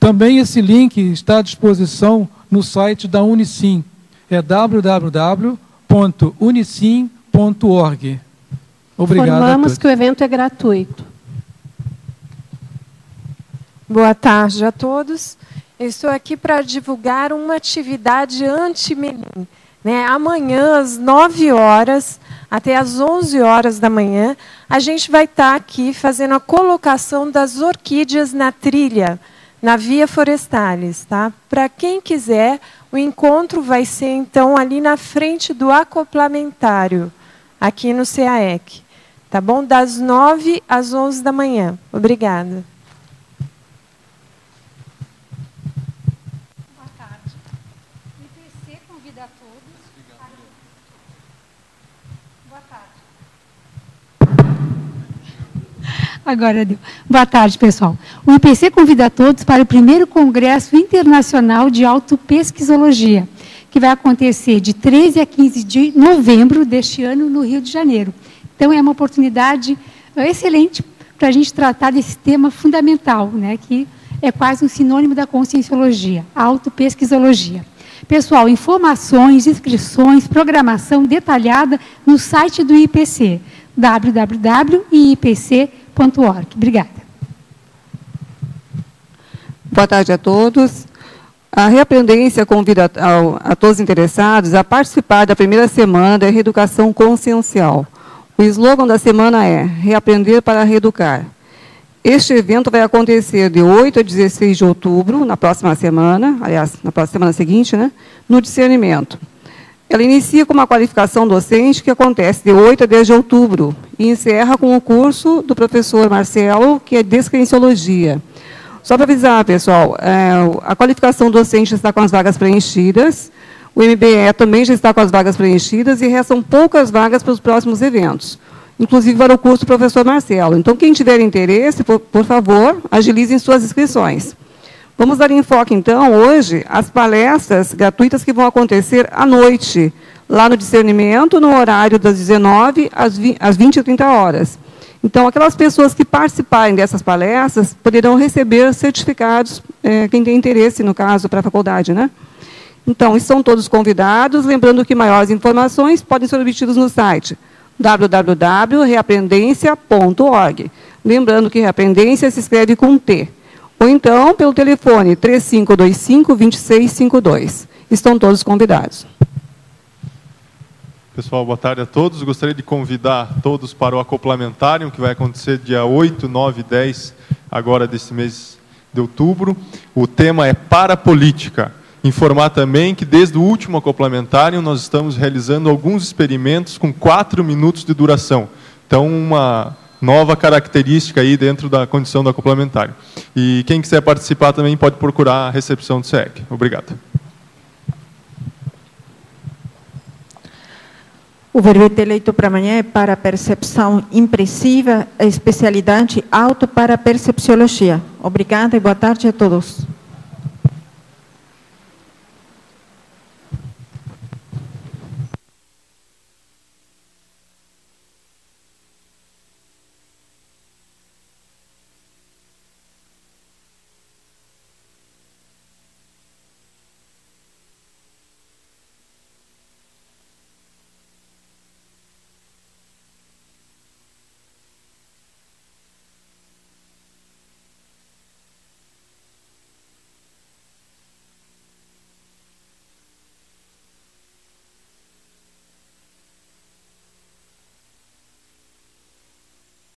Também esse link está à disposição no site da Unicim, é www.unicim.org. Obrigado. Informamos que o evento é gratuito. Boa tarde a todos. Eu estou aqui para divulgar uma atividade anti-menin. Amanhã, às 9 horas, até às 11 horas da manhã, a gente vai estar aqui fazendo a colocação das orquídeas na trilha, na Via Forestalis. Tá? Para quem quiser, o encontro vai ser, então, ali na frente do acoplamentário, aqui no CAEC. Tá bom? Das 9 às 11 da manhã. Obrigada. Boa tarde. O IPC convida a todos. Boa tarde. Agora deu. Boa tarde, pessoal. O IPC convida a todos para o primeiro Congresso Internacional de Autopesquisologia, que vai acontecer de 13 a 15 de novembro deste ano no Rio de Janeiro. Então, é uma oportunidade excelente para a gente tratar desse tema fundamental, né, que é quase um sinônimo da conscienciologia, a autopesquisologia. Pessoal, informações, inscrições, programação detalhada no site do IPC, www.ipc.org. Obrigada. Boa tarde a todos. A Reaprendência convida a todos interessados a participar da primeira semana da Reeducação Consciencial. O slogan da semana é Reaprender para Reeducar. Este evento vai acontecer de 8 a 16 de outubro, na próxima semana, aliás, na próxima semana seguinte, né, no discernimento. Ela inicia com uma qualificação docente que acontece de 8 a 10 de outubro e encerra com o curso do professor Marcelo, que é Descrenciologia. Só para avisar, pessoal, a qualificação docente está com as vagas preenchidas, o MBE também já está com as vagas preenchidas e restam poucas vagas para os próximos eventos, inclusive para o curso do professor Marcelo. Então, quem tiver interesse, por favor, agilizem suas inscrições. Vamos dar enfoque, então, hoje, às palestras gratuitas que vão acontecer à noite, lá no discernimento, no horário das 19 às 20 e 30 horas. Então, aquelas pessoas que participarem dessas palestras poderão receber certificados, quem tem interesse, no caso, para a faculdade, né? Então, estão todos convidados, lembrando que maiores informações podem ser obtidas no site www.reaprendência.org. Lembrando que Reaprendência se escreve com T. Ou então, pelo telefone 3525-2652. Estão todos convidados. Pessoal, boa tarde a todos. Gostaria de convidar todos para o acoplamentário, que vai acontecer dia 8, 9 e 10, agora desse mês de outubro. O tema é Parapolítica. Informar também que, desde o último acoplamentário, nós estamos realizando alguns experimentos com 4 minutos de duração. Então, uma nova característica aí dentro da condição do acoplamentário. E quem quiser participar também pode procurar a recepção do SEC. Obrigado. O verbete eleito para amanhã é para percepção impressiva, especialidade auto para percepciologia. Obrigada e boa tarde a todos.